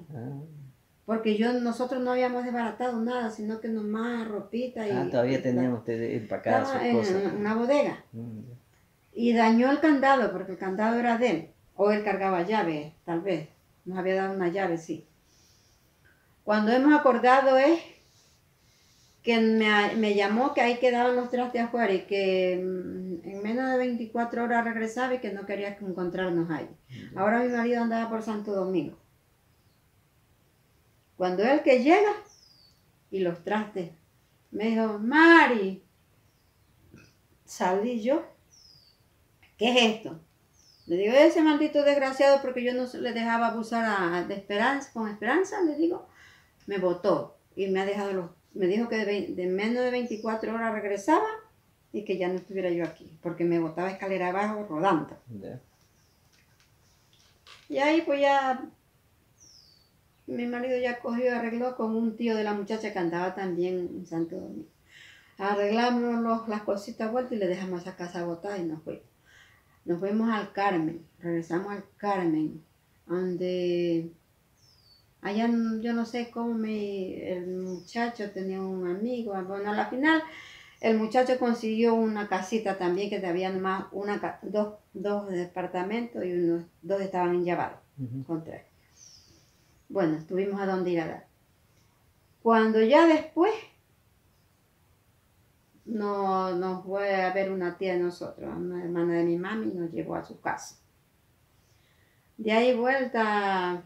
Porque nosotros no habíamos desbaratado nada, sino que nomás ropita y... todavía teníamos empacadas sus cosas. En una bodega. Y dañó el candado, porque el candado era de él. O él cargaba llave, tal vez. Nos había dado una llave, sí. Cuando hemos acordado es que me llamó que ahí quedaban los trastes afuera y que en menos de 24 horas regresaba y que no quería encontrarnos ahí. Ahora mi marido andaba por Santo Domingo. Cuando él que llega y los trastes, me dijo, Mari, salí yo. ¿Qué es esto? Le digo, ese maldito desgraciado, porque yo no le dejaba abusar con Esperanza, le digo, me botó y me ha dejado me dijo que de menos de 24 horas regresaba y que ya no estuviera yo aquí, porque me botaba escalera abajo rodando. Y ahí pues ya mi marido ya cogió y arregló con un tío de la muchacha que andaba también en Santo Domingo. Arreglamos las cositas vueltas y le dejamos esa casa botada y nos fuimos. Nos fuimos al Carmen, regresamos al Carmen, donde allá yo no sé cómo el muchacho tenía un amigo. Bueno, a la final el muchacho consiguió una casita también que había nomás dos departamentos y dos estaban llevados, con 3. Bueno, tuvimos a dónde ir a dar. Cuando ya después nos fue a ver una tía de nosotros, una hermana de mi mami, y nos llevó a su casa. De ahí vuelta,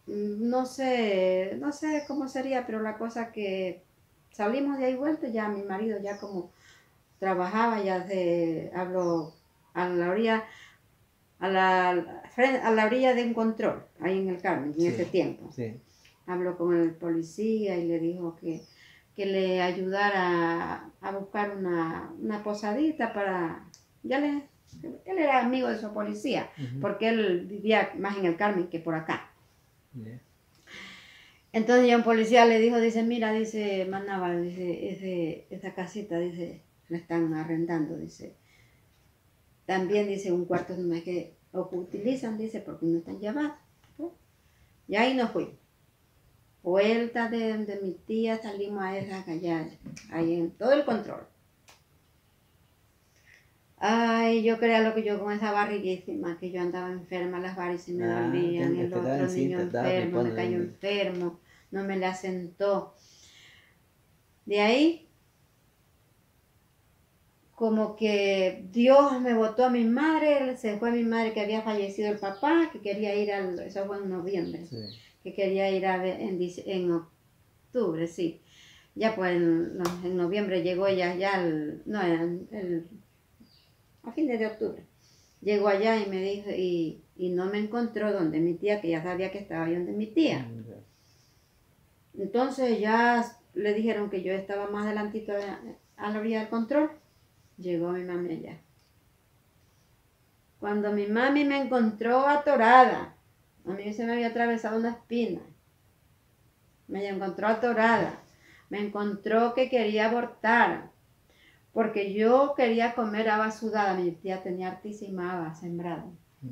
no sé cómo sería, pero la cosa que salimos de ahí vuelta, ya mi marido ya como trabajaba, ya habló a la orilla, a la orilla de un control, ahí en el Carmen, en ese tiempo. Sí. Habló con el policía y le dijo que le ayudara a buscar una posadita para... él era amigo de su policía, porque él vivía más en el Carmen que por acá. Yeah. Entonces ya un policía le dijo, dice, mira, dice, Manaba, dice, esa casita, dice, la están arrendando, dice. También, dice, un cuarto nomás que utilizan, dice, porque no están llamados. Y ahí nos fuimos. Vuelta de mi tía, salimos a esa allá, ahí en todo el control. Ay, yo creía lo que yo con esa barriguísima, que yo andaba enferma, las varices me dolían, el otro niño enfermo, me cayó enfermo, no me la sentó. De ahí, como que Dios me botó a mi madre, se fue mi madre que había fallecido el papá, que quería ir eso fue en noviembre, sí. Que quería ir en octubre, sí. Ya pues en noviembre llegó ella a fines de octubre. Llegó allá y me dijo, y no me encontró donde mi tía, que ya sabía que estaba yo donde mi tía. Entonces ya le dijeron que yo estaba más adelantito a la orilla del control. Llegó mi mami allá. Cuando mi mami me encontró atorada, a mí se me había atravesado una espina. Me encontró atorada. Me encontró que quería abortar. Porque yo quería comer haba sudada. Mi tía tenía hartísima haba sembrada.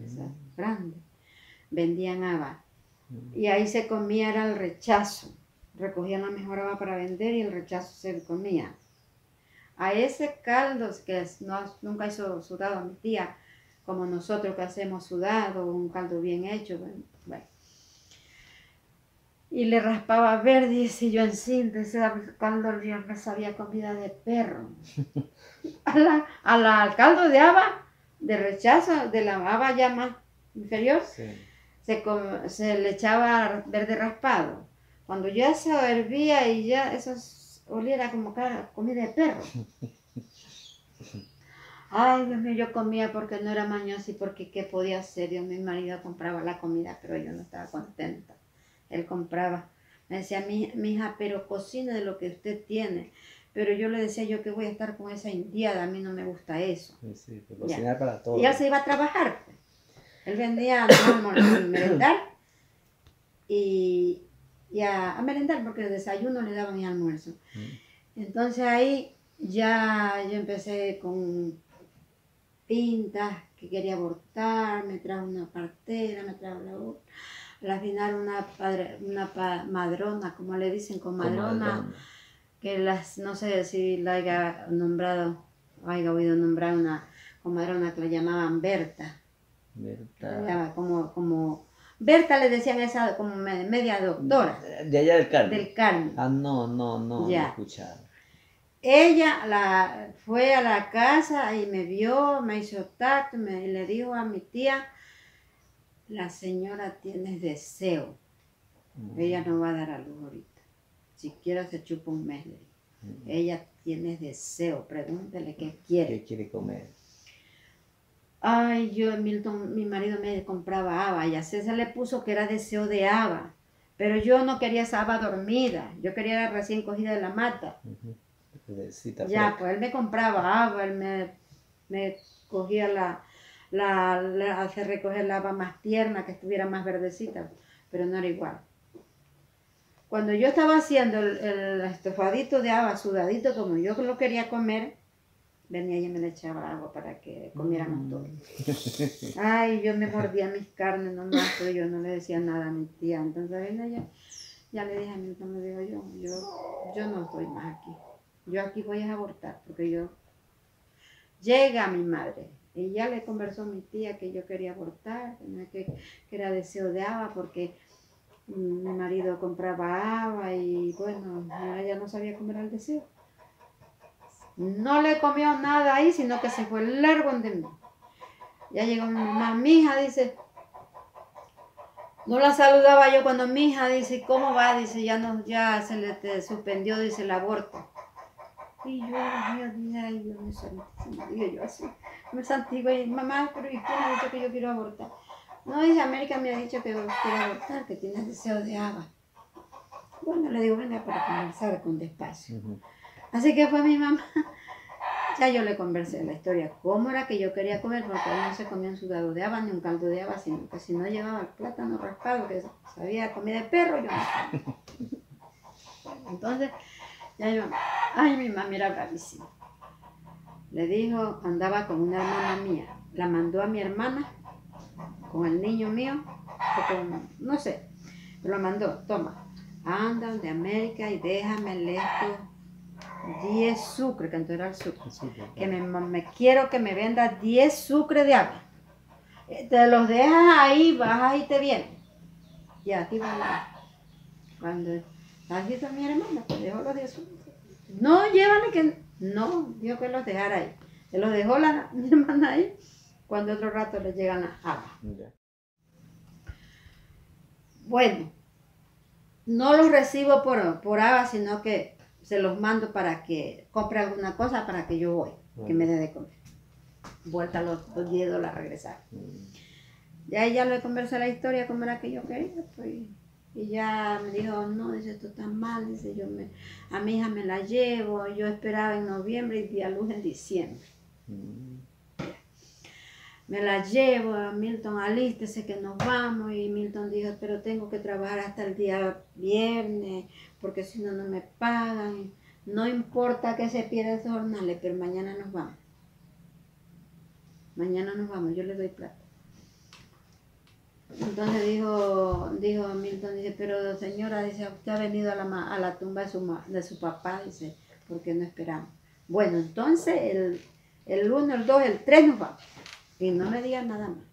Esa grande. Vendían haba. Y ahí se comía, era el rechazo. Recogían la mejor haba para vender y el rechazo se comía. A ese caldo que nunca hizo sudado mi tía, como nosotros que hacemos sudado, un caldo bien hecho. Bueno. Y le raspaba verde y ese yo encima, ese caldo yo me sabía comida de perro. Al caldo de haba, de rechazo, de la haba ya más inferior, sí. se le echaba verde raspado. Cuando ya se hervía y ya eso oliera como comida de perro. Ay, Dios mío, yo comía porque no era mañosa y porque qué podía hacer. Dios, mi marido compraba la comida, pero yo no estaba contenta. Él compraba. Me decía, mi hija, pero cocina de lo que usted tiene. Pero yo le decía, yo que voy a estar con esa indiada, a mí no me gusta eso. Sí, pero cocinar para todos. Y él se iba a trabajar. Él vendía a merendar y a merendar porque el desayuno le daban y almuerzo. Entonces ahí ya yo empecé con pintas, que quería abortar, me trajo una partera, me trajo la otra. Al final una madrona, como le dicen, comadrona, que no sé si la haya nombrado, o haya oído nombrar una comadrona que la llamaban Berta. Berta. Como Berta le decían esa como media doctora. De allá del Carmen. Del Carmen. Ah, no he escuchado. Ella fue a la casa y me vio, me hizo tacto, le dijo a mi tía, la señora tiene deseo. Ella no va a dar a luz ahorita. Siquiera se chupa un mes. Ella tiene deseo. Pregúntele qué quiere. ¿Qué quiere comer? Ay, mi marido me compraba haba y a César le puso que era deseo de haba. Pero yo no quería esa haba dormida. Yo quería la recién cogida de la mata. Ya, pues él me compraba haba, él me cogía hace recoger la haba más tierna, que estuviera más verdecita. pero no era igual. Cuando yo estaba haciendo el estofadito de haba, sudadito, como yo lo quería comer, venía ella y me le echaba agua para que comiéramos todo. Ay, yo me mordía mis carnes nomás, pero yo no le decía nada a mi tía. Entonces ella, ya le dije a mi me dijo yo no estoy más aquí. Yo aquí voy a abortar, porque yo... Llega mi madre, y ya le conversó a mi tía que yo quería abortar, que era deseo de haba, porque mi marido compraba haba y bueno, ella no sabía comer al deseo. No le comió nada ahí, sino que se fue largo de mí. Ya llegó mi mamá, mi hija, dice, no la saludaba yo cuando mi hija dice, ¿cómo va? Dice, ya se le suspendió, dice, el aborto. Y yo, Dios mío, ay, Dios me santísimo, digo yo así. Me santigo y mamá, pero ¿y quién ha dicho que yo quiero abortar? No, dice, América me ha dicho que quiero abortar, que tiene deseo de haba. Bueno, le digo, venga para conversar con despacio. Así que fue mi mamá. Ya yo le conversé la historia, cómo era que yo quería comer, porque él no se comía un sudado de haba ni un caldo de haba, sino que si no llevaba el plátano raspado, que sabía comida de perro, yo no comía. Entonces, ya yo, ay, mi mamá era bravísima. Le dijo, andaba con una hermana mía, la mandó a mi hermana, con el niño mío, o con, no sé, lo mandó, toma, anda de América y déjame esto. 10 sucres, que entonces era el sucre. Que me quiero que me venda 10 sucres de agua. Te los dejas ahí, bajas y te vienes. Y aquí cuando aquí está mi hermana, pues dejó los 10 sucres. No, llévale que no, dijo que los dejara ahí. Se los dejó mi hermana ahí, cuando otro rato le llegan las agua. Bueno, no los recibo por agua, sino que se los mando para que compre alguna cosa para que yo voy, que me dé de comer. Vuelta los $10 a regresar. Ya ella le conversé la historia como era que yo quería, pues, y ya me dijo, no, dice, esto está mal, dice, a mi hija me la llevo, yo esperaba en noviembre y di a luz en diciembre. Me la llevo a Milton, alístese que nos vamos, y Milton dijo, pero tengo que trabajar hasta el día viernes, porque si no, no me pagan. No importa que se pierda esos jornales, pero mañana nos vamos. Mañana nos vamos, yo le doy plata. Entonces dijo Milton, dice, pero señora, dice, usted ha venido a la tumba de su papá, dice, porque no esperamos. Bueno, entonces el 1, el 2, el 3 nos vamos. Y no me digan nada más.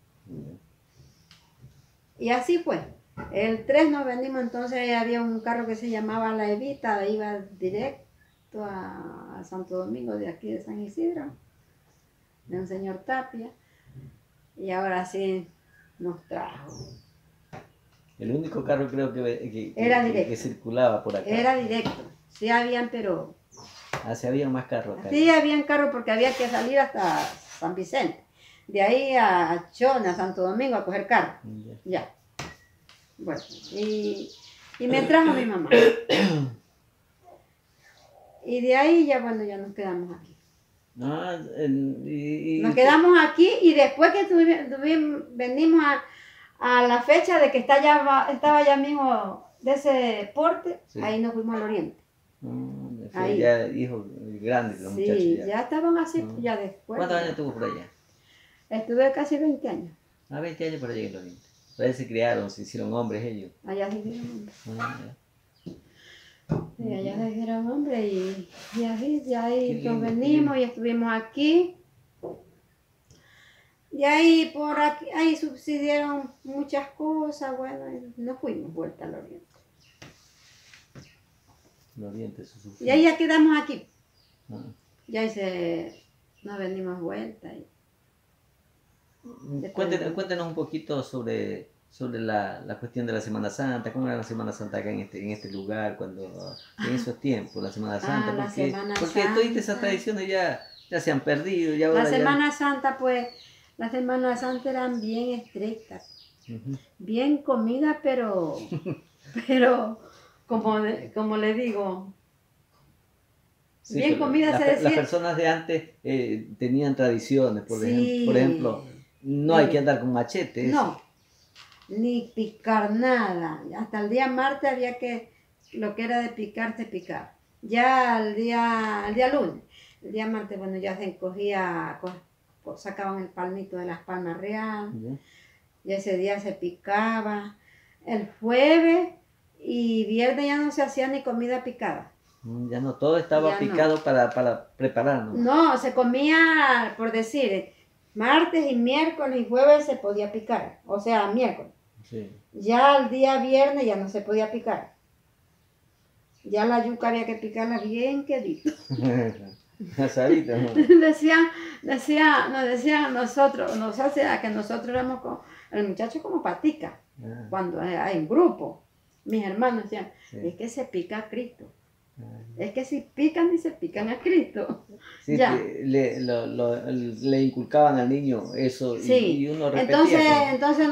Y así fue. El 3 nos venimos, entonces había un carro que se llamaba La Evita, iba directo a Santo Domingo, de aquí de San Isidro, de un señor Tapia. Y ahora sí nos trajo. El único carro creo que Era directo. Que circulaba por acá. Era directo. Sí habían, pero... Sí había más carros acá. Sí habían carros porque había que salir hasta San Vicente. De ahí a Chona, a Santo Domingo, a coger carro. Ya. Bueno, y me trajo mi mamá. Y de ahí ya, bueno, ya nos quedamos aquí. Nos quedamos aquí y después que venimos a la fecha de que estaba ya mismo de ese porte, sí. Ahí nos fuimos al oriente. Ahí. Ya hijos grandes los muchachos. Sí, ya estaban así, ya después. ¿Cuántos años estuvo por allá? Estuve casi 20 años. 20 años por allá en el oriente. Por ahí se criaron, se hicieron hombres ellos. Allá se hicieron hombres. Y allá se hicieron hombres y así, ya ahí nos venimos y estuvimos aquí. Y ahí por aquí, ahí subsidiaron muchas cosas, bueno, y nos fuimos vuelta al oriente. El oriente y ahí ya quedamos aquí. Ya nos venimos vuelta. Cuéntenos un poquito sobre la cuestión de la Semana Santa. ¿Cómo era la Semana Santa acá en este lugar, en esos tiempos, la Semana Santa? Porque todas esas tradiciones ya se han perdido. Y ahora la Semana Santa, pues, la Semana Santa eran bien estrictas. Bien comida, pero como le digo, sí, bien comida se decía. Las personas de antes tenían tradiciones, por ejemplo, no hay que andar con machete. No, ni picar nada. Hasta el día martes había que, lo que era de picar, se picar. Ya el día lunes, el día martes, bueno, ya se encogía, sacaban el palmito de las palmas reales, y ese día se picaba. El jueves y viernes ya no se hacía ni comida picada. Ya no, todo estaba Ya picado para preparar, ¿no? No, se comía, por decir, martes y miércoles y jueves se podía picar, o sea, miércoles. Sí. Ya el día viernes ya no se podía picar. Ya la yuca había que picarla bien quedito. Asadito, ¿no? Nos decían a nosotros, nos hacía que nosotros éramos como, el muchacho como patica, cuando hay un grupo. Mis hermanos decían, Sí. es que se pica a Cristo. Es que si pican y se pican a Cristo. Sí, Ya. le inculcaban al niño eso Sí. y uno repetía. Entonces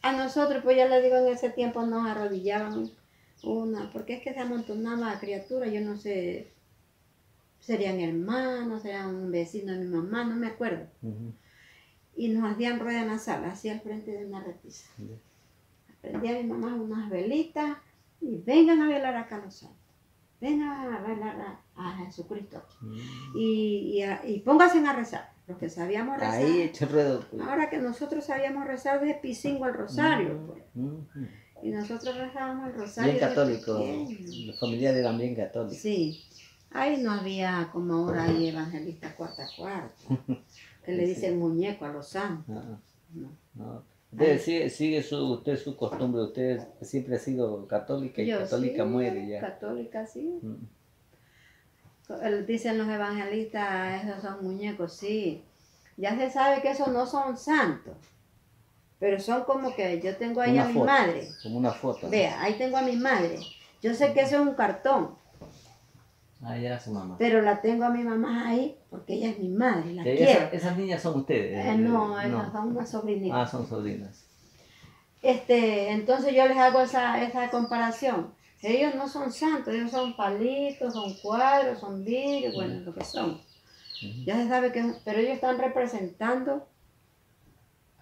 a nosotros, pues ya le digo, en ese tiempo nos arrodillaban porque es que se amontonaba criatura, yo no sé, serían hermanos, serían vecinos de mi mamá, no me acuerdo. Y nos hacían rueda en la sala, hacia el frente de una repisa. Prendía a mi mamá unas velitas y vengan a velar acá los santos. Vengan a velar a Jesucristo. Y pónganse a rezar, los que sabíamos rezar. Ahí hecho ruedo. Pues. Ahora que nosotros sabíamos rezar de Pisingo al Rosario. Pues. Y nosotros rezábamos el Rosario. Bien católico, los familiares eran bien católicos. Sí. Ahí no había como ahora hay evangelistas cuarta, que le dicen muñeco a los santos. No. Usted sigue su costumbre, usted siempre ha sido católica y yo católica sí, muere ya. Católica, sí. Dicen los evangelistas, esos son muñecos, sí. Ya se sabe que esos no son santos, pero son como que yo tengo ahí Una a mi foto, madre. Como una foto. ¿No? Vea, ahí tengo a mi madre. Yo sé que eso es un cartón. Ya su mamá. Pero la tengo a mi mamá ahí porque ella es mi madre, la quiero. Esas niñas son ustedes. No, esas son unas sobrinitas. Son sobrinas. Entonces yo les hago esa comparación. Ellos no son santos, ellos son palitos, son cuadros, son vidrios, bueno, lo que son. Ya se sabe que, pero ellos están representando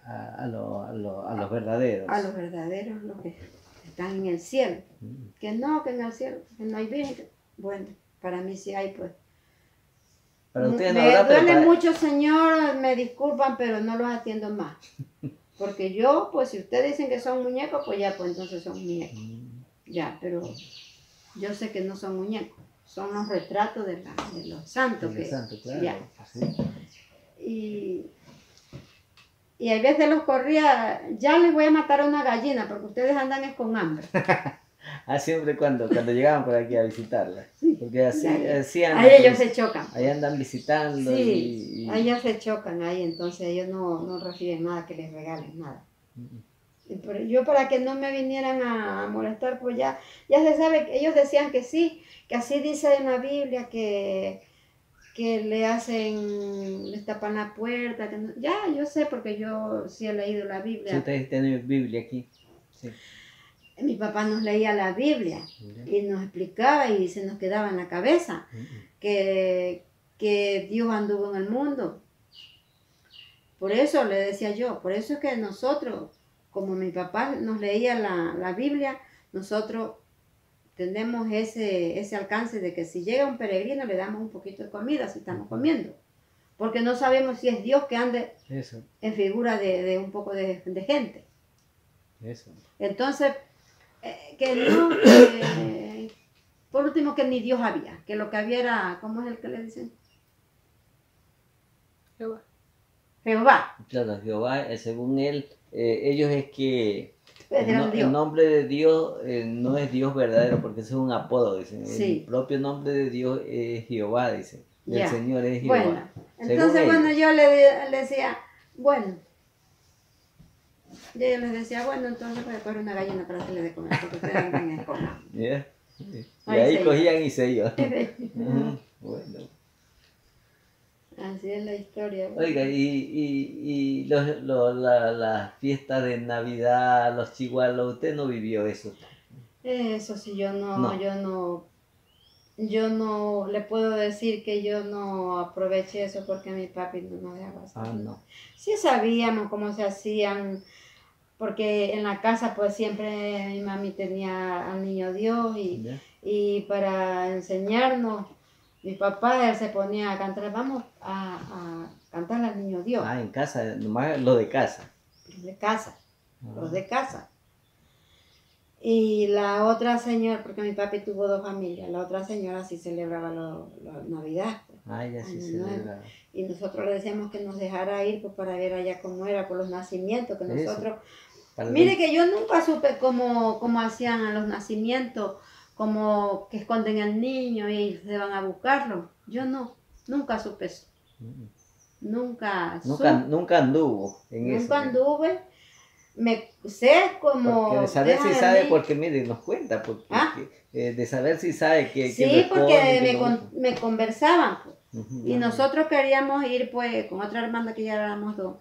a los verdaderos. A los verdaderos, los que están en el cielo. Que no, que en el cielo, que no hay virgen. Bueno, para mí sí hay, pues. Para ustedes no Me habrá, duele pero mucho, señor, me disculpan, pero no los atiendo más. Porque yo, pues si ustedes dicen que son muñecos, pues ya, pues entonces son muñecos. Ya, pero yo sé que no son muñecos. Son los retratos de los santos. Claro. Ya. Sí. Y a veces los corría, ya les voy a matar a una gallina, porque ustedes andan es con hambre. Siempre cuando llegaban por aquí a visitarla. Sí. Porque así andan. Ahí ellos se chocan. Ahí andan visitando. Sí, ahí ya se chocan ahí, entonces ellos no reciben nada que les regalen, nada. Yo para que no me vinieran a molestar, pues ya se sabe, que ellos decían que sí, que así dice en la Biblia, que les tapan la puerta, que no, ya yo sé porque yo sí he leído la Biblia. Sí, ustedes tienen Biblia aquí. Sí. Mi papá nos leía la Biblia y nos explicaba y se nos quedaba en la cabeza que Dios anduvo en el mundo. Por eso le decía yo, por eso es que nosotros, como mi papá nos leía la Biblia, nosotros tenemos ese alcance de que si llega un peregrino le damos un poquito de comida si estamos comiendo. Porque no sabemos si es Dios que ande en figura de un poco de gente. Eso. Entonces, por último que ni Dios había, que lo que había era, ¿cómo es el que le dicen? Jehová. Claro, Jehová, según él, ellos es que El nombre de Dios no es Dios verdadero, porque eso es un apodo, dicen. Sí. El propio nombre de Dios es Jehová, dicen. El Señor es Jehová. Bueno, entonces yo le decía, bueno, yo les decía, bueno, entonces voy a coger una gallina para hacerle de comer, porque ustedes andan en coma. Yeah. Y ahí cogían y se iban. Bueno. Así es la historia. Oiga, y las fiestas de Navidad, los chihuahuas, ¿usted no vivió eso? Eso sí, yo no le puedo decir que yo no aproveché eso porque mi papi no nos dejaba hacer. No. Sí sabíamos cómo se hacían porque en la casa pues siempre mi mami tenía al niño Dios Ya. y para enseñarnos, mi papá él se ponía a cantar, vamos a cantar al niño Dios, Ah, en casa, nomás lo de casa. de casa, Ah, los de casa. Y la otra señora, porque mi papi tuvo dos familias, la otra señora sí celebraba la Navidad, pues, ah, ya sí Año se Nuevo. celebra. Y nosotros le decíamos que nos dejara ir pues, para ver allá cómo era por los nacimientos, que Eso. nosotros... Para Mire que yo nunca supe cómo hacían a los nacimientos, como que esconden al niño y se van a buscarlo. Yo no, nunca supe eso. Nunca Nunca anduvo en eso. nunca anduve. Me sé como... Porque de saber si dejan al sabe, niño- porque mire, nos cuenta, porque ¿Ah? de saber si sabe que Sí, lo esconde, porque que lo- me conversaban. Pues. Ujú, Y ah, nosotros queríamos ir pues con otra hermana que ya éramos dos.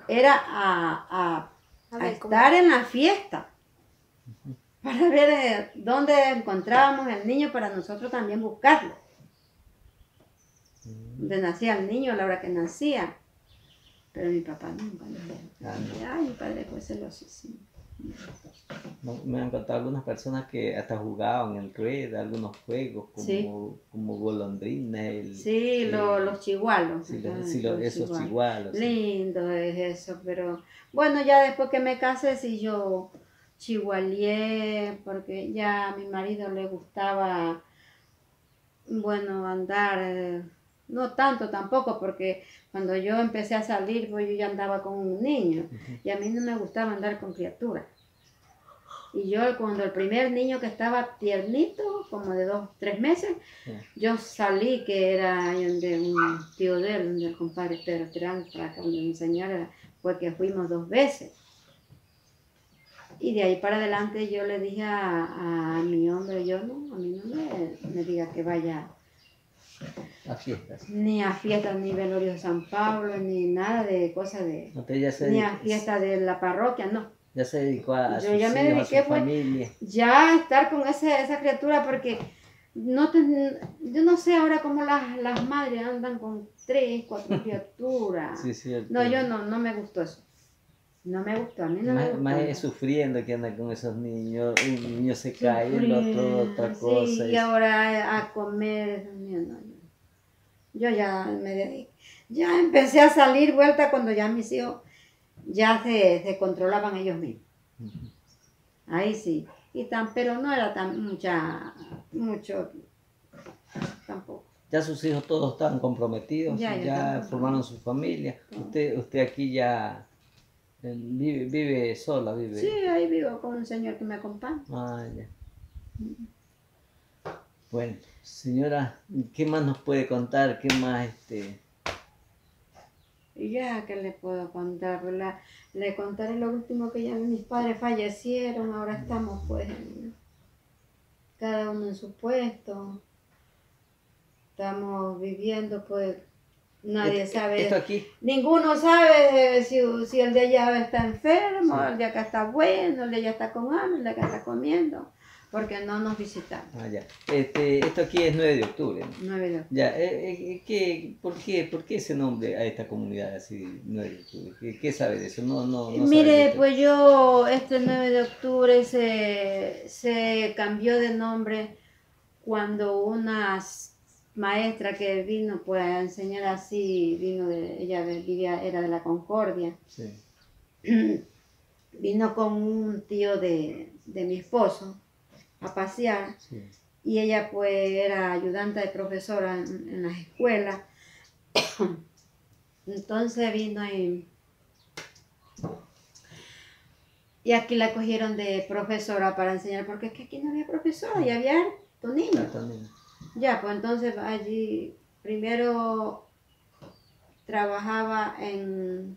Era a ver, estar en la fiesta. Para ver dónde encontrábamos el niño para nosotros también buscarlo. Donde nacía el niño a la hora que nacía. Pero mi papá nunca. ah, no. Ay, mi padre fue celosísimo. Me han contado algunas personas que hasta jugaban en rueda, algunos juegos como, Sí. como golondrina, Sí, los chigualos. sí, Ajá, esos chigualos. chigualos. Sí. Lindo es eso, pero bueno, ya después que me casé, sí yo chigualié, porque ya a mi marido le gustaba, bueno, andar, no tanto tampoco, porque cuando yo empecé a salir, pues yo ya andaba con un niño, y a mí no me gustaba andar con criaturas. Y yo cuando el primer niño que estaba tiernito, como de 2, 3 meses, Sí. yo salí, que era de un tío de él, del compadre Pedro Terán, para acá donde mi señora, porque fuimos 2 veces. Y de ahí para adelante yo le dije a mi hombre, yo no, a mí no me diga que vaya A fiestas. ni a fiestas, ni velorio de San Pablo, ni nada de cosas de, Entonces ya ni a fiestas de la parroquia, no. ya se dedicó a Yo sus ya me hijos, a dediqué, su pues, familia. ya estar con esa criatura porque yo no sé ahora cómo las madres andan con 3, 4 criaturas. Sí, cierto. No, yo no me gustó eso. No me gustó, a mí no me gustó. Más es sufriendo que anda con esos niños. Un niño se cae, el otro otra cosa. Sí, y ahora a comer, Dios mío, no. Yo ya me dediqué. Ya empecé a salir vuelta cuando ya mis hijos ya se controlaban ellos mismos. Ujú. Ahí sí. Pero no era mucho tampoco. Ya sus hijos todos estaban comprometidos, Ya ya están formaron su familia. Usted aquí ya vive sola, vive. Sí, ahí vivo con un señor que me acompaña. Ah, ya. Bueno, señora, ¿qué más nos puede contar? ¿Qué más Y ya, ¿qué le puedo contar? Le contaré lo último que ya mis padres fallecieron, ahora estamos pues cada uno en su puesto. Estamos viviendo pues, nadie sabe. Esto aquí? Ninguno sabe si el de allá está enfermo, Sí. el de acá está bueno, el de allá está con hambre, el de acá está comiendo, porque no nos visitamos. Ah, ya. Esto aquí es 9 de octubre, ¿no? 9 de octubre. Ya, ¿por qué ese nombre a esta comunidad así, 9 de octubre? ¿Qué sabe de eso? No sabe de Mire, esto. pues yo este 9 de octubre se cambió de nombre cuando una maestra que vino pues a enseñar así, ella vivía, era de la Concordia, Sí. vino con un tío de mi esposo a pasear. Sí. Y ella pues era ayudante de profesora en las escuelas. Entonces vino y aquí la cogieron de profesora para enseñar, porque es que aquí no había profesora, y había harto niño. También. Ya, pues entonces allí primero trabajaba en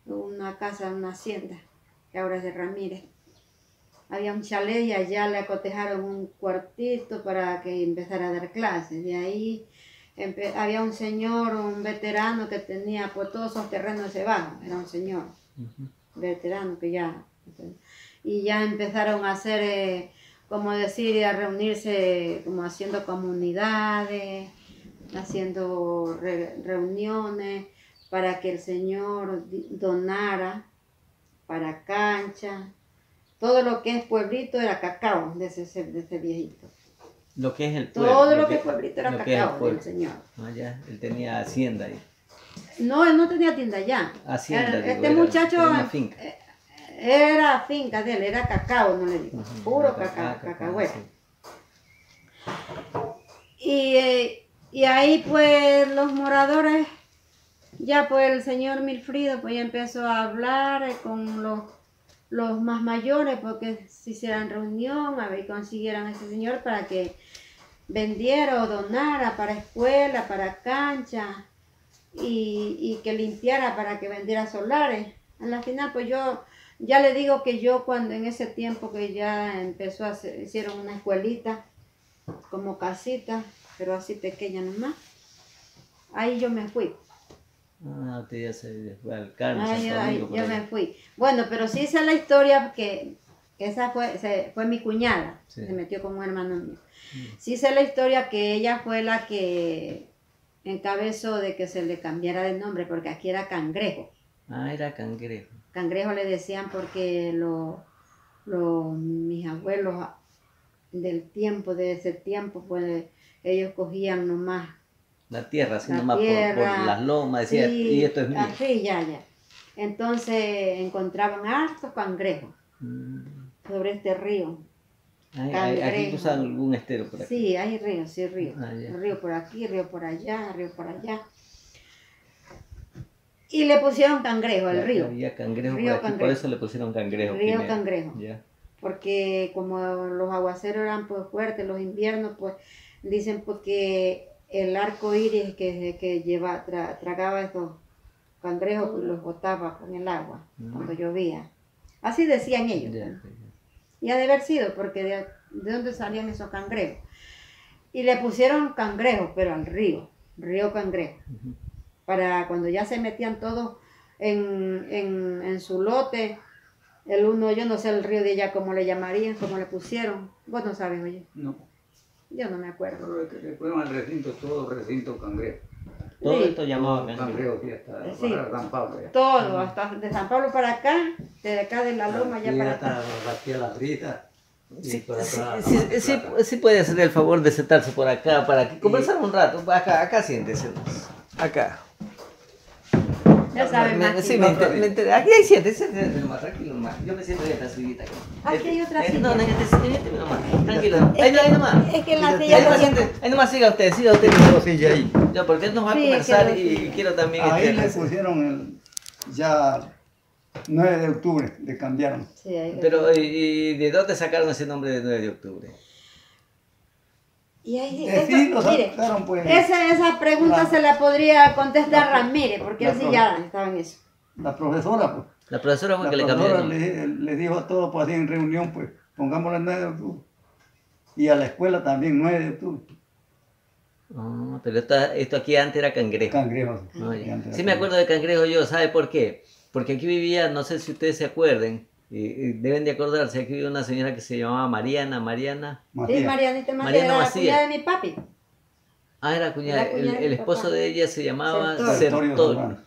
una casa, una hacienda, que ahora es de Ramírez. Había un chalet y allá le acotejaron un cuartito para que empezara a dar clases. De ahí había un señor, un veterano que tenía pues todos esos terrenos debajo, era un señor veterano que ya... Y ya empezaron a hacer, como decir, a reunirse, como haciendo comunidades, haciendo reuniones para que el señor donara para cancha. Todo lo que es pueblito era cacao de ese viejito. Lo que es el pueblo. Todo lo que es pueblito era lo que es el cacao pueblo. del señor. Ah, ya, él tenía hacienda ahí. No, él no tenía tienda allá. Hacienda, digo, Este era muchacho una finca. era finca de él, era cacao, no le digo. Ujú, Puro era cacao, cacao, cacahuete. sí. Y ahí pues los moradores, ya pues el señor Milfrido pues ya empezó a hablar con los más mayores porque se hicieran reunión, a ver consiguieran a ese señor para que vendiera o donara para escuela, para cancha y que limpiara para que vendiera solares. A la final pues yo ya le digo que yo cuando en ese tiempo que ya empezó a hacer, hicieron una escuelita como casita, pero así pequeña nomás, ahí yo me fui. Ah, usted ya se fue al Carmen, Ay, Santo ay, Domingo, por yo ahí. me fui. Bueno, pero sí sé la historia que esa fue mi cuñada, Sí. se metió con un hermano mío. Sí sé la historia que ella fue la que encabezó de que se le cambiara de nombre, porque aquí era Cangrejo. Ah, era Cangrejo. Cangrejo le decían porque mis abuelos de ese tiempo, pues ellos cogían nomás La tierra, así la nomás por tierra, las lomas, decía, sí, y esto es mío. así ya. Entonces encontraban hartos cangrejos Mm. sobre este río. Aquí Cangrejo. cruzan algún estero por aquí. Sí, hay ríos, sí, ríos. Ah, ya. Río por aquí, río por allá, río por allá. Y le pusieron cangrejo al Ya, río. había cangrejo Río por aquí, por Cangrejo. eso le pusieron cangrejo Río primero. Cangrejo. Ya. Porque como los aguaceros eran pues fuertes, los inviernos, pues dicen porque el arco iris que tragaba estos cangrejos, pues los botaba con el agua cuando llovía. Así decían ellos. Ya, ¿no? ya. Y ha de haber sido, porque de dónde salían esos cangrejos. Y le pusieron cangrejo, pero al río Cangrejo. Ujú. Para cuando ya se metían todos en su lote, el uno, yo no sé el río de allá cómo le llamarían, cómo le pusieron. Vos no sabes, oye. No. Yo no me acuerdo. Pero que le fueron al recinto, todo recinto Cangrejo. Todo Sí. esto llamaba cangrejo. Cangrejo, sí, hasta Sí. para San Pablo. Ya. Todo, hasta de San Pablo para acá, de acá de la loma ya Aquí para acá. hasta aquí a la Rita. Sí, por sí, atrás, sí, por sí, atrás. sí puede hacer el favor de sentarse por acá para que conversar un rato. Acá siéntese. Acá. Ya saben más. Sí, que- me interesa. Aquí hay siéntese nomás, tranquilo nomás. Yo me siento en esta sillita acá. Aquí hay otra silla. No, siéntese nomás. Tranquilo. Ahí nomás. Es que en la Ahí silla nomás, no siéntese. Ahí nomás siga usted. Tengo silla ahí. Ya, porque él nos va a Sí, conversar es que y no- quiero también Ahí le pusieron ya 9 de octubre, le cambiaron. Sí, ahí lo- Pero, ¿y de dónde sacaron ese nombre de 9 de octubre? Y ahí, De sí, lo mire, sacaron pues. esa pregunta La- se la podría contestar la- Ramírez, porque la él sí pro- ya estaba en eso. La profesora, pues. La profesora fue La que le cambió el profesora nombre. le dijo a todos pues, así en reunión, pues, pongámosle el 9 de octubre. Y a la escuela también 9 de octubre. Ah, pero esto aquí antes era Cangrejo. Cangrejos. Ah, ya. Sí me acuerdo de Cangrejo yo, ¿sabe por qué? Porque aquí vivía, no sé si ustedes se acuerden, y deben de acordarse, aquí vivía una señora que se llamaba Mariana. Sí, Matías. Marianita Mariana María, era la Macías. cuñada de mi papi. Ah, era cuñada, Era cuñada de el mi esposo papá. de ella se llamaba Sertorio. Sertorio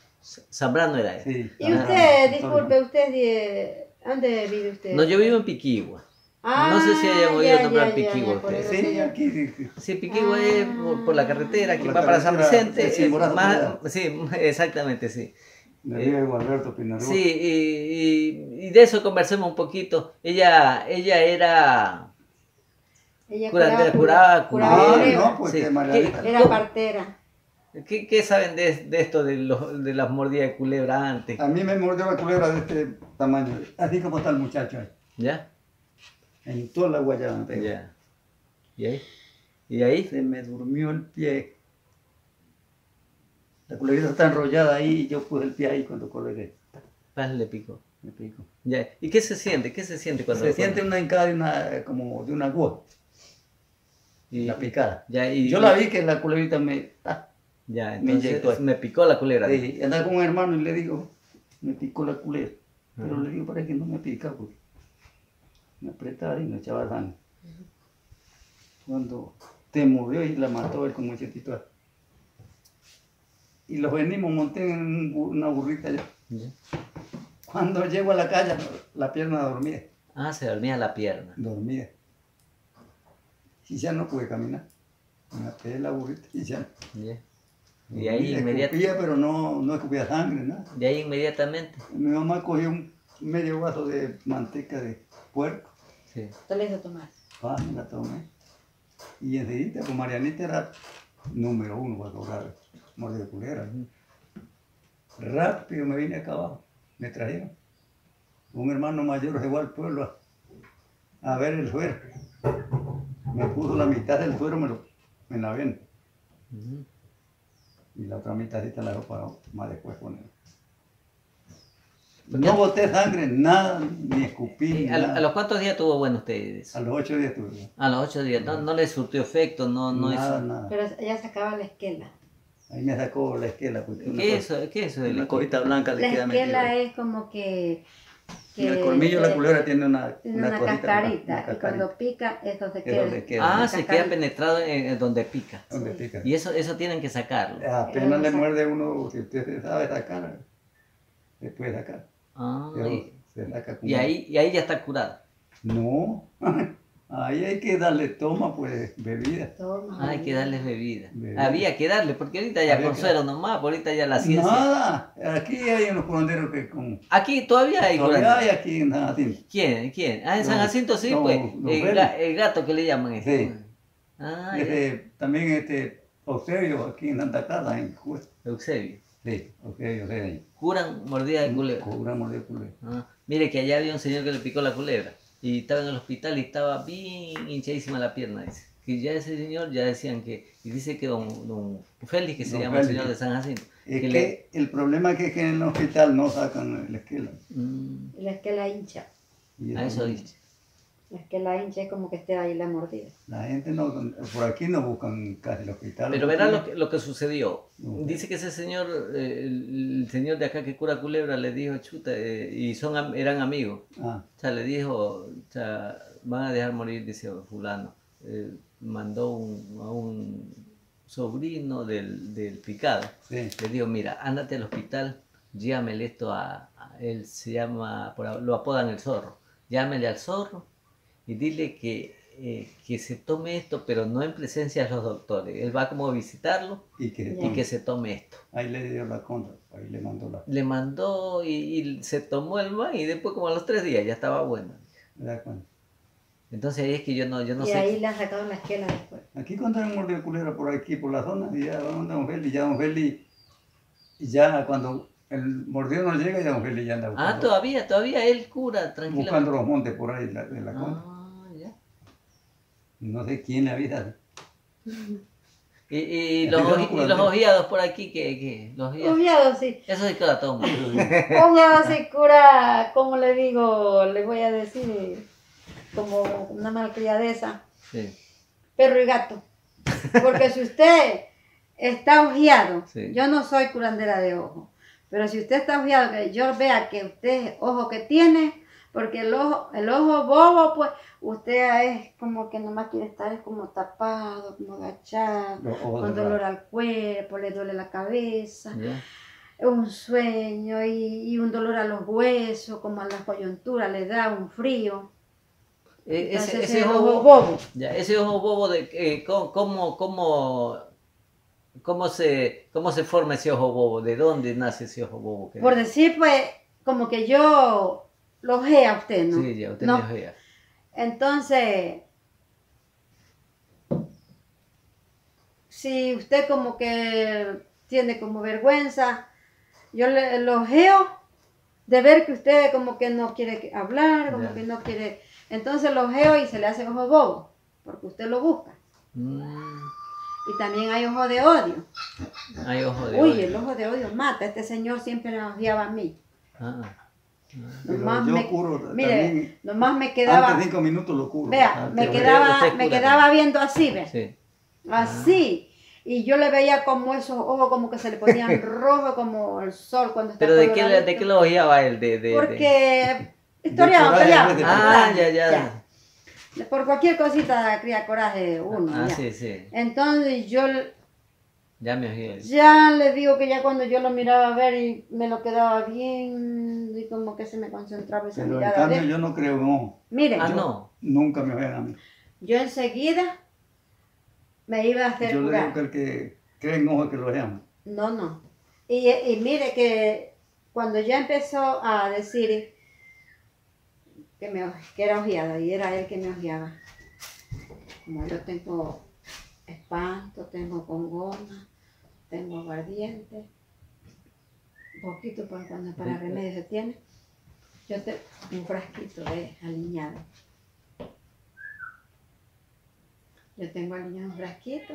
Zambrano era él. Sí. Y Ah, usted, disculpe, usted, ¿dónde vive usted? No, yo vivo en Piquigua. Ah, no sé si hayan oído ya, nombrar ya, Piquigua ya, por ustedes. eso Sí, ya. aquí sí. Sí, Piquigua es por la carretera que Por la va para San carretera, Vicente. sí, Morado, más, Morado. sí, exactamente, sí. De Diego Alberto Pinarú. Sí, y de eso conversemos un poquito. Ella era Ella curaba Ah, cureba. no, pues Sí. que Margarita. Era partera. ¿Qué saben de esto de las mordidas de culebra antes? A mí me mordió la culebra de este tamaño, así como está el muchacho ahí. ¿Ya? En toda la guayaba me pegó. Ya. ¿Y ahí? ¿Y ahí? Se me durmió el pie. La culebrita está enrollada ahí y yo puse el pie ahí cuando colgué. Paz le picó. Me pico. Ya. ¿Y qué se siente? ¿Qué se siente cuando Se le siente ponen? una hincada de una, como de una aguja, Y- la picada. Ya, y, Yo la vi que la culebrita me... Ya, me entonces inyectó. me picó la culebra. andaba con un hermano y le digo, me picó la culebra. Pero Ajá. le digo, para que no me pica, porque me apretaba y me echaba sangre. Cuando te mordió y la mató él como chetito. Y los venimos, monté en una burrita allá. Ya. Cuando llego a la calle, la pierna dormía. Ah, se dormía la pierna. Dormía. Y ya no pude caminar. Me até la burrita y ya. Ya. Y ahí Escupía, pero no escupía sangre, nada. de ahí inmediatamente. Mi mamá cogió un medio vaso de manteca de puerco. Sí. ¿Te le hizo tomar? Me la tomé. Y enseguida, pues Marianita era número 1 para cobrar mordida culera. Rápido me vine acá abajo. Me trajeron. Un hermano mayor llegó al pueblo a ver el suero. Me puso la mitad del suero, me la ven. Ujú. Y la otra mitadita la dejó para más después poner. ¿Por qué? No boté sangre, nada, ni escupí. ¿Y Nada. a los cuántos días tuvo bueno ustedes? A los 8 días tuve. A los 8 días. No le surtió efecto, no Nada, hizo. nada. Pero ella sacaba la esquela. Ahí me sacó la esquela. Porque ¿Qué es eso? ¿Qué es eso? Una cosita blanca le La queda metida. esquela es como que En el colmillo de la culebra tiene una cosita, cascarita. una Y cuando cascarita. pica, eso se Es queda. donde queda. Ah, se queda cascarita. penetrado en donde pica. Donde Sí. pica. Y eso tienen que sacarlo. Apenas le muerde uno, si usted sabe sacar, se puede sacar. Ah, Pero y, se saca con- y ahí ya está curado. No, ahí hay que darle toma, pues, bebida. Toma. Ah, hay que darles bebida. Bebida. Había que darle, porque ahorita ya Había con que- suero nomás, ahorita ya la ciencia. Nada, aquí hay unos curanderos que con... Aquí todavía hay Todavía hay curandero. aquí en San Jacinto. ¿Quién? Ah, en San Los- Jacinto sí, los- pues. los El, Félix. el gato que le llaman ese. Sí. Ah, ya. También Eusebio, aquí en Santa Casa, en Cuba. Eusebio. Sí, Eusebio, sí, ahí. Curan mordida de culebra. Cobramos de culebra. Ah, mire que allá había un señor que le picó la culebra y estaba en el hospital y estaba bien hinchadísima la pierna, dice. Que ya ese señor ya decían que, y dice que don Félix, que se Don llama el Félix. señor de San Jacinto, Es que que el problema es que en el hospital no sacan la esquela. La esquela hincha. Y a eso dice. La esquela hincha es como que esté ahí la mordida. La gente no, por aquí no buscan casi el hospital. Pero verá lo que sucedió. No. Dice que ese señor, el señor de acá que cura culebra, le dijo, chuta, y eran amigos. Ah, O sea, le dijo, o sea, van a dejar morir, dice fulano. Mandó a un sobrino del picado. sí. Le digo, mira, ándate al hospital, llámele esto él se llama, lo apodan el zorro, llámele al zorro y dile que se tome esto, pero no en presencia de los doctores. Él va como a visitarlo Y que Ya. y que se tome esto. ahí le dio la contra, ahí le mandó la... Le mandó y se tomó el man y después como a los 3 días ya estaba bueno. ¿Me da cuenta? Entonces ahí es que yo no Y sé. ahí le han sacado la esquela después. Aquí cuando hay un mordido de culebra por aquí, por la zona, y ya vamos a don Félix, ya don Félix, y ya cuando el mordido no llega, ya don Félix ya anda Ah, buscando, todavía él cura buscando tranquilamente. los montes por ahí de la contra. Ah, ya. No sé quién le avisa. Y Aquí los, son y los curanderos. ojiados por aquí, que los ojiados. Obviado, sí. Eso sí queda todo mal. Obviado se cura, como le digo, le voy a decir, como una malcriadeza, Sí. perro y gato. Porque si usted está ojeado, Sí. yo no soy curandera de ojo, pero si usted está ojeado, que yo vea que usted ojo que tiene, porque el ojo bobo, pues usted es como que nomás quiere estar es como tapado, como agachado, Los ojos con cerrados. dolor al cuerpo, le duele la cabeza, Ya. un sueño y un dolor a los huesos, como a la coyuntura, le da un frío. Entonces, Ese ojo ojo, bobo. ya, ese ojo bobo de cómo se forma ese ojo bobo, de dónde nace ese ojo bobo. Por decir, pues, como que yo lo ojea a usted, ¿no? Sí, ya, usted No. me oía. Entonces, si usted como que tiene como vergüenza, yo le lo ojeo de ver que usted como que no quiere hablar, como Ya. que no quiere. Entonces lo ojeo y se le hace ojo bobo, porque usted lo busca. Mm, Y también hay ojo de odio. hay ojo de Uy, odio. el ojo de odio mata. Este señor siempre me ojeaba a mí. Ah, Pero Nomás yo me- curo Mire, también, nomás me quedaba, antes de 5 minutos lo curo. vea, Antes me de- quedaba, usted me cura quedaba viendo así, ¿ve? sí. Así. Y yo le veía como esos ojos como que se le ponían rojos como el sol cuando está Pero ¿de qué coloradito. lo ojeaba él? Porque historia, coraje, peleaba. a veces. Ah, ya. Por cualquier cosita cría coraje uno. Ah, ya. sí, sí. Entonces yo Ya me oí. Ya le digo que ya cuando yo lo miraba a ver y me lo quedaba bien y como que se me concentraba esa Pero en mirada cambio de él. yo no creo en ojo. Miren, Ah, yo, no. Nunca me vean a mí. yo enseguida me iba a hacer Yo le digo curar. que el que cree en ojo es que lo vean. No, no. Y mire que cuando ya empezó a decir que era ojeada y era él que me ojeaba, como yo tengo espanto, tengo congona, tengo aguardiente, un poquito para remedio se tiene, yo tengo un frasquito de aliñado. Yo tengo aliñado un frasquito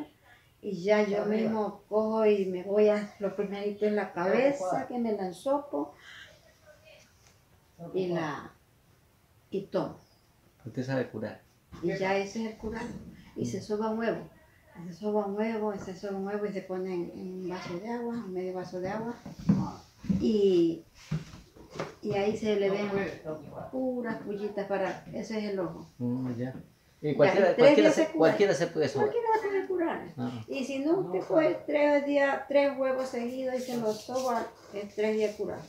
y ya yo mismo cojo y me voy a lo primerito en la cabeza, que me la ensopo y tomo. Usted sabe curar. Y ya ese es el curado. Y se soba un huevo. Se soba un huevo, se soba un huevo y se pone en un vaso de agua, un medio vaso de agua. Y ahí se le ven puras pullitas para... Ese es el ojo. Ya. Y Ya, cualquiera, en 3 días se, se cura. cualquiera se puede sobar. Cualquiera se puede curar. Ah. Y si no, usted coge 3 huevos seguidos y se los soba en 3 días curado.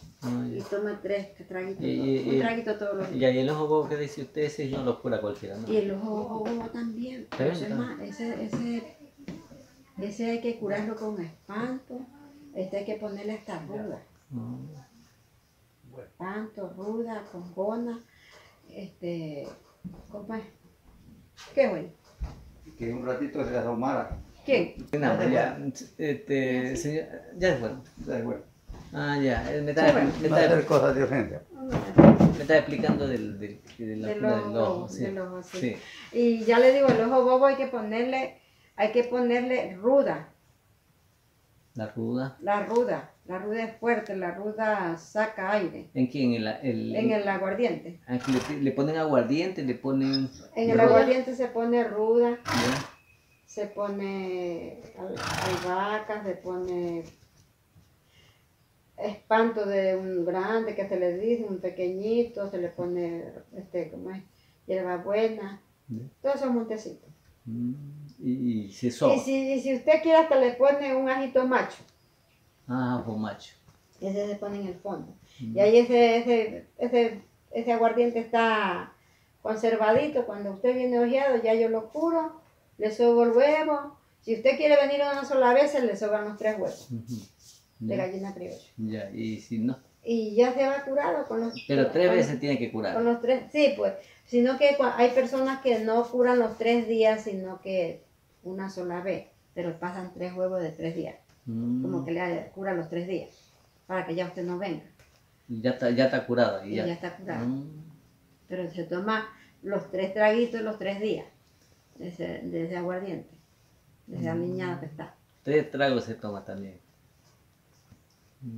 Y Ya. toma 3 traguitos. Y- Un traguito todos los días. Ya, y el ojo bobo que dice usted, ese no lo cura cualquiera, ¿no? Y el ojo bobo también. Pero ese, es También. más, ese hay que curarlo con espanto. Hay que ponerle hasta ruda. Espanto, ruda, con gona. ¿Cómo es? ¿Qué güey? Que un ratito se asomara. ¿Quién? No, ya, señor, ya es bueno. Da igual. Ah, ya, él me Sí, está, bueno. No hacer cosas de ofensa. me está explicando de la Del cura del ojo, ojo. Sí. del ojo, sí. Sí. Y ya le digo, el ojo bobo hay que ponerle ruda. La ruda. La ruda es fuerte, la ruda saca aire. ¿En quién? En el aguardiente. Ah, que le ponen aguardiente, le ponen... En el ruda. aguardiente se pone ruda, Ya. se pone albahaca, se pone espanto de un grande que se le dice, un pequeñito, se le pone, ¿cómo es? Hierbabuena, Ya. todos esos montecitos. Y se soba. Y si usted quiere hasta le pone un ajito macho, Ah, ojo macho. ese se pone en el fondo. Y ahí ese aguardiente está conservadito, cuando usted viene ojeado ya yo lo curo, le sobo el huevo. Si usted quiere venir una sola vez, se le soban los 3 huevos de Ya. gallina criolla. Ya, y si no. Y ya se va curado con los... Pero 3 con- veces tiene que Con curar. los 3, sí, pues. Sino que hay personas que no curan los 3 días, sino que una sola vez. Pero pasan 3 huevos de 3 días. Como que le cura los 3 días. Para que ya usted no venga. Ya está curado. Y Ya. ya está curado. Mm. Pero se toma los 3 traguitos los 3 días. De ese aguardiente. De ese aliñado que está. 3 tragos se toma también.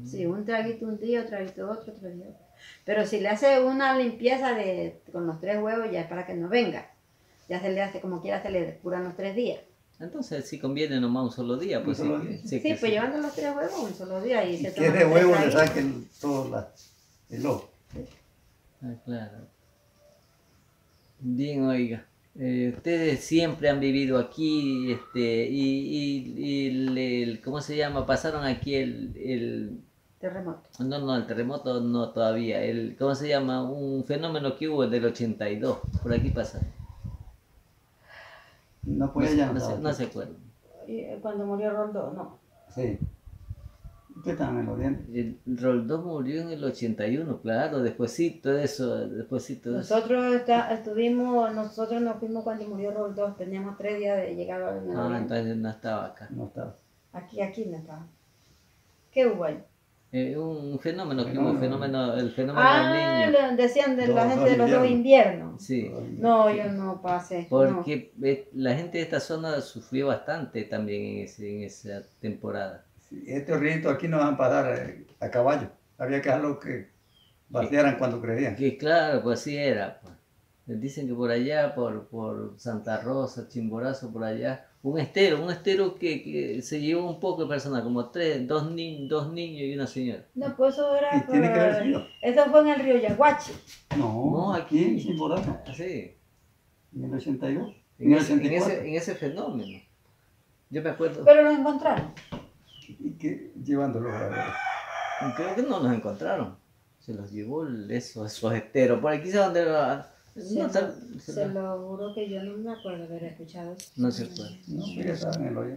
Sí, un traguito un día, otro traguito otro día otro. Pero si le hace una limpieza con los 3 huevos, ya es para que no venga. Ya se le hace, como quiera, se le curan los 3 días. Entonces, si conviene nomás un solo día, pues Un solo sí, día. Sí, que pues llevando los 3 huevos un solo día y Y se que toman de los huevo 3 le traguitos. saquen todo el ojo. Ah, claro. Bien, oiga. Ustedes siempre han vivido aquí, ¿cómo se llama? Pasaron aquí Terremoto. no, el terremoto no todavía, ¿cómo se llama? Un fenómeno que hubo del 82, por aquí pasa. No fue allá. No se acuerdan. Cuando murió Roldó, no. Sí. ¿Qué están en los dientes? El Roldós murió en el 81, claro, despuésito de eso. Nosotros nos fuimos cuando murió Roldó, teníamos 3 días de llegar a Nueva Ah, Orleans. entonces no estaba acá. No estaba. Aquí no estaba. ¿Qué hubo ahí? Un fenómeno que Fenómeno. hubo, el fenómeno del niño. Decían de la Dos gente de los 2 inviernos. Sí, No, yo no pasé. porque la gente de esta zona sufrió bastante también en esa temporada. Sí, este horrito aquí no van a pasar a caballo. Había que dejarlo que vaciaran cuando creían. Que claro, pues así era. Pues. Dicen que por allá, por Santa Rosa, Chimborazo, por allá, un estero que se llevó un poco de personas, como dos niños y una señora. No, pues eso era. Y tiene que haber sido. Eso fue en el río Yaguachi. No, aquí en Chimborazo, Sí, en el 82. en En el ese, 84. en ese fenómeno. Yo me acuerdo. Pero lo encontraron. y que llevándolos a ver. Creo que no los encontraron. Se los llevó esos esteros. Por aquí es donde... Se lo juro que yo no me acuerdo haber escuchado eso. No se acuerda. No, pues ya estaba en el hoyo.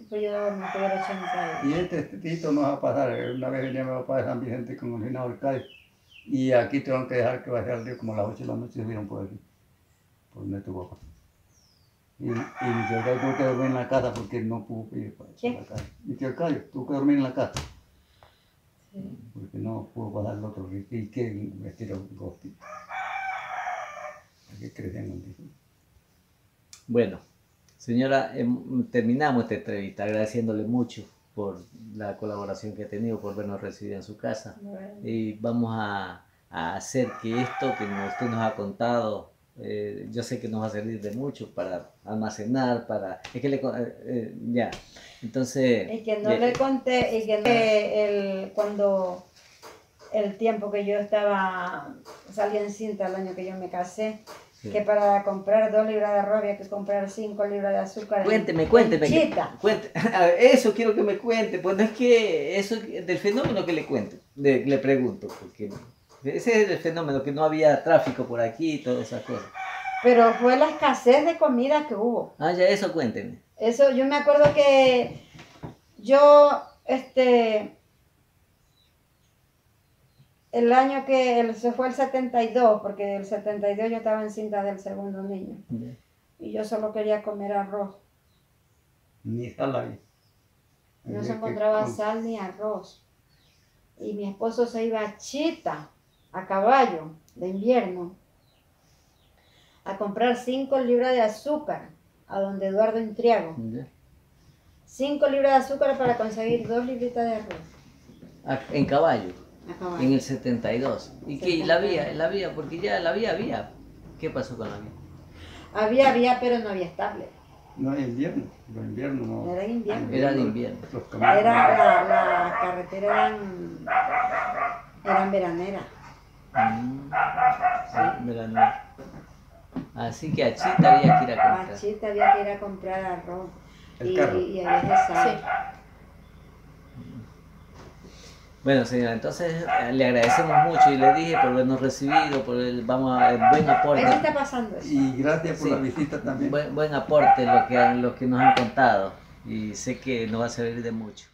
Pues yo no tuviera 80 Y este tito nos va a pasar. Una vez venía mi papá de San Vicente con el final del Cádiz. Y aquí tengo que dejar que vaya al río como a las 8 de la noche. Se vieron por aquí. Por donde tu papá. Y mi tío Arcadio tuvo que dormir en la casa porque no pudo ir para la casa. Mi tío Arcadio tuvo que dormir en la casa. Sí. Porque no pudo pasar el otro río. Y que vestir un gostito. Aquí crecemos. Bueno, señora, terminamos esta entrevista agradeciéndole mucho por la colaboración que ha tenido, por vernos recibido en su casa. Bueno. Y vamos a hacer que esto que usted nos ha contado, yo sé que nos va a servir de mucho para almacenar, para... Es que ya, entonces... Y que no le conté, y que cuando el tiempo que yo salí encinta el año que yo me casé, sí, que para comprar 2 libras de arroz había que comprar 5 libras de azúcar. Cuénteme. A ver, eso quiero que me cuente, pues no es que eso del fenómeno que le cuento, le pregunto, porque ese es el fenómeno, que no había tráfico por aquí y todas esas cosas. Pero fue la escasez de comida que hubo. Ah, ya, eso cuénteme. Eso, yo me acuerdo que yo, el año que se fue el 72, porque el 72 yo estaba encinta del segundo niño. Yeah. Y yo solo quería comer arroz. Ni sal ahí. No se encontraba sal ni arroz. Y mi esposo se iba a Chita, a caballo, de invierno, a comprar 5 libras de azúcar, a donde Eduardo Intriago. Yeah. 5 libras de azúcar para conseguir 2 libritas de arroz. En caballo. En el 72. ¿Y qué? La vía, porque ya la vía había. ¿Qué pasó con la vía? Había, pero no había estable. No hay invierno, los inviernos no. Era invierno. Era de invierno. La carretera eran veraneras. Sí, veranera. Así que a Chita había que ir a comprar. A Chita había que ir a comprar arroz. Y había que sal. Sí. Bueno, señora, entonces le agradecemos mucho y le dije por habernos recibido, por el buen aporte. Eso está pasando. Y gracias por la visita también. Buen aporte lo que nos han contado y sé que nos va a servir de mucho.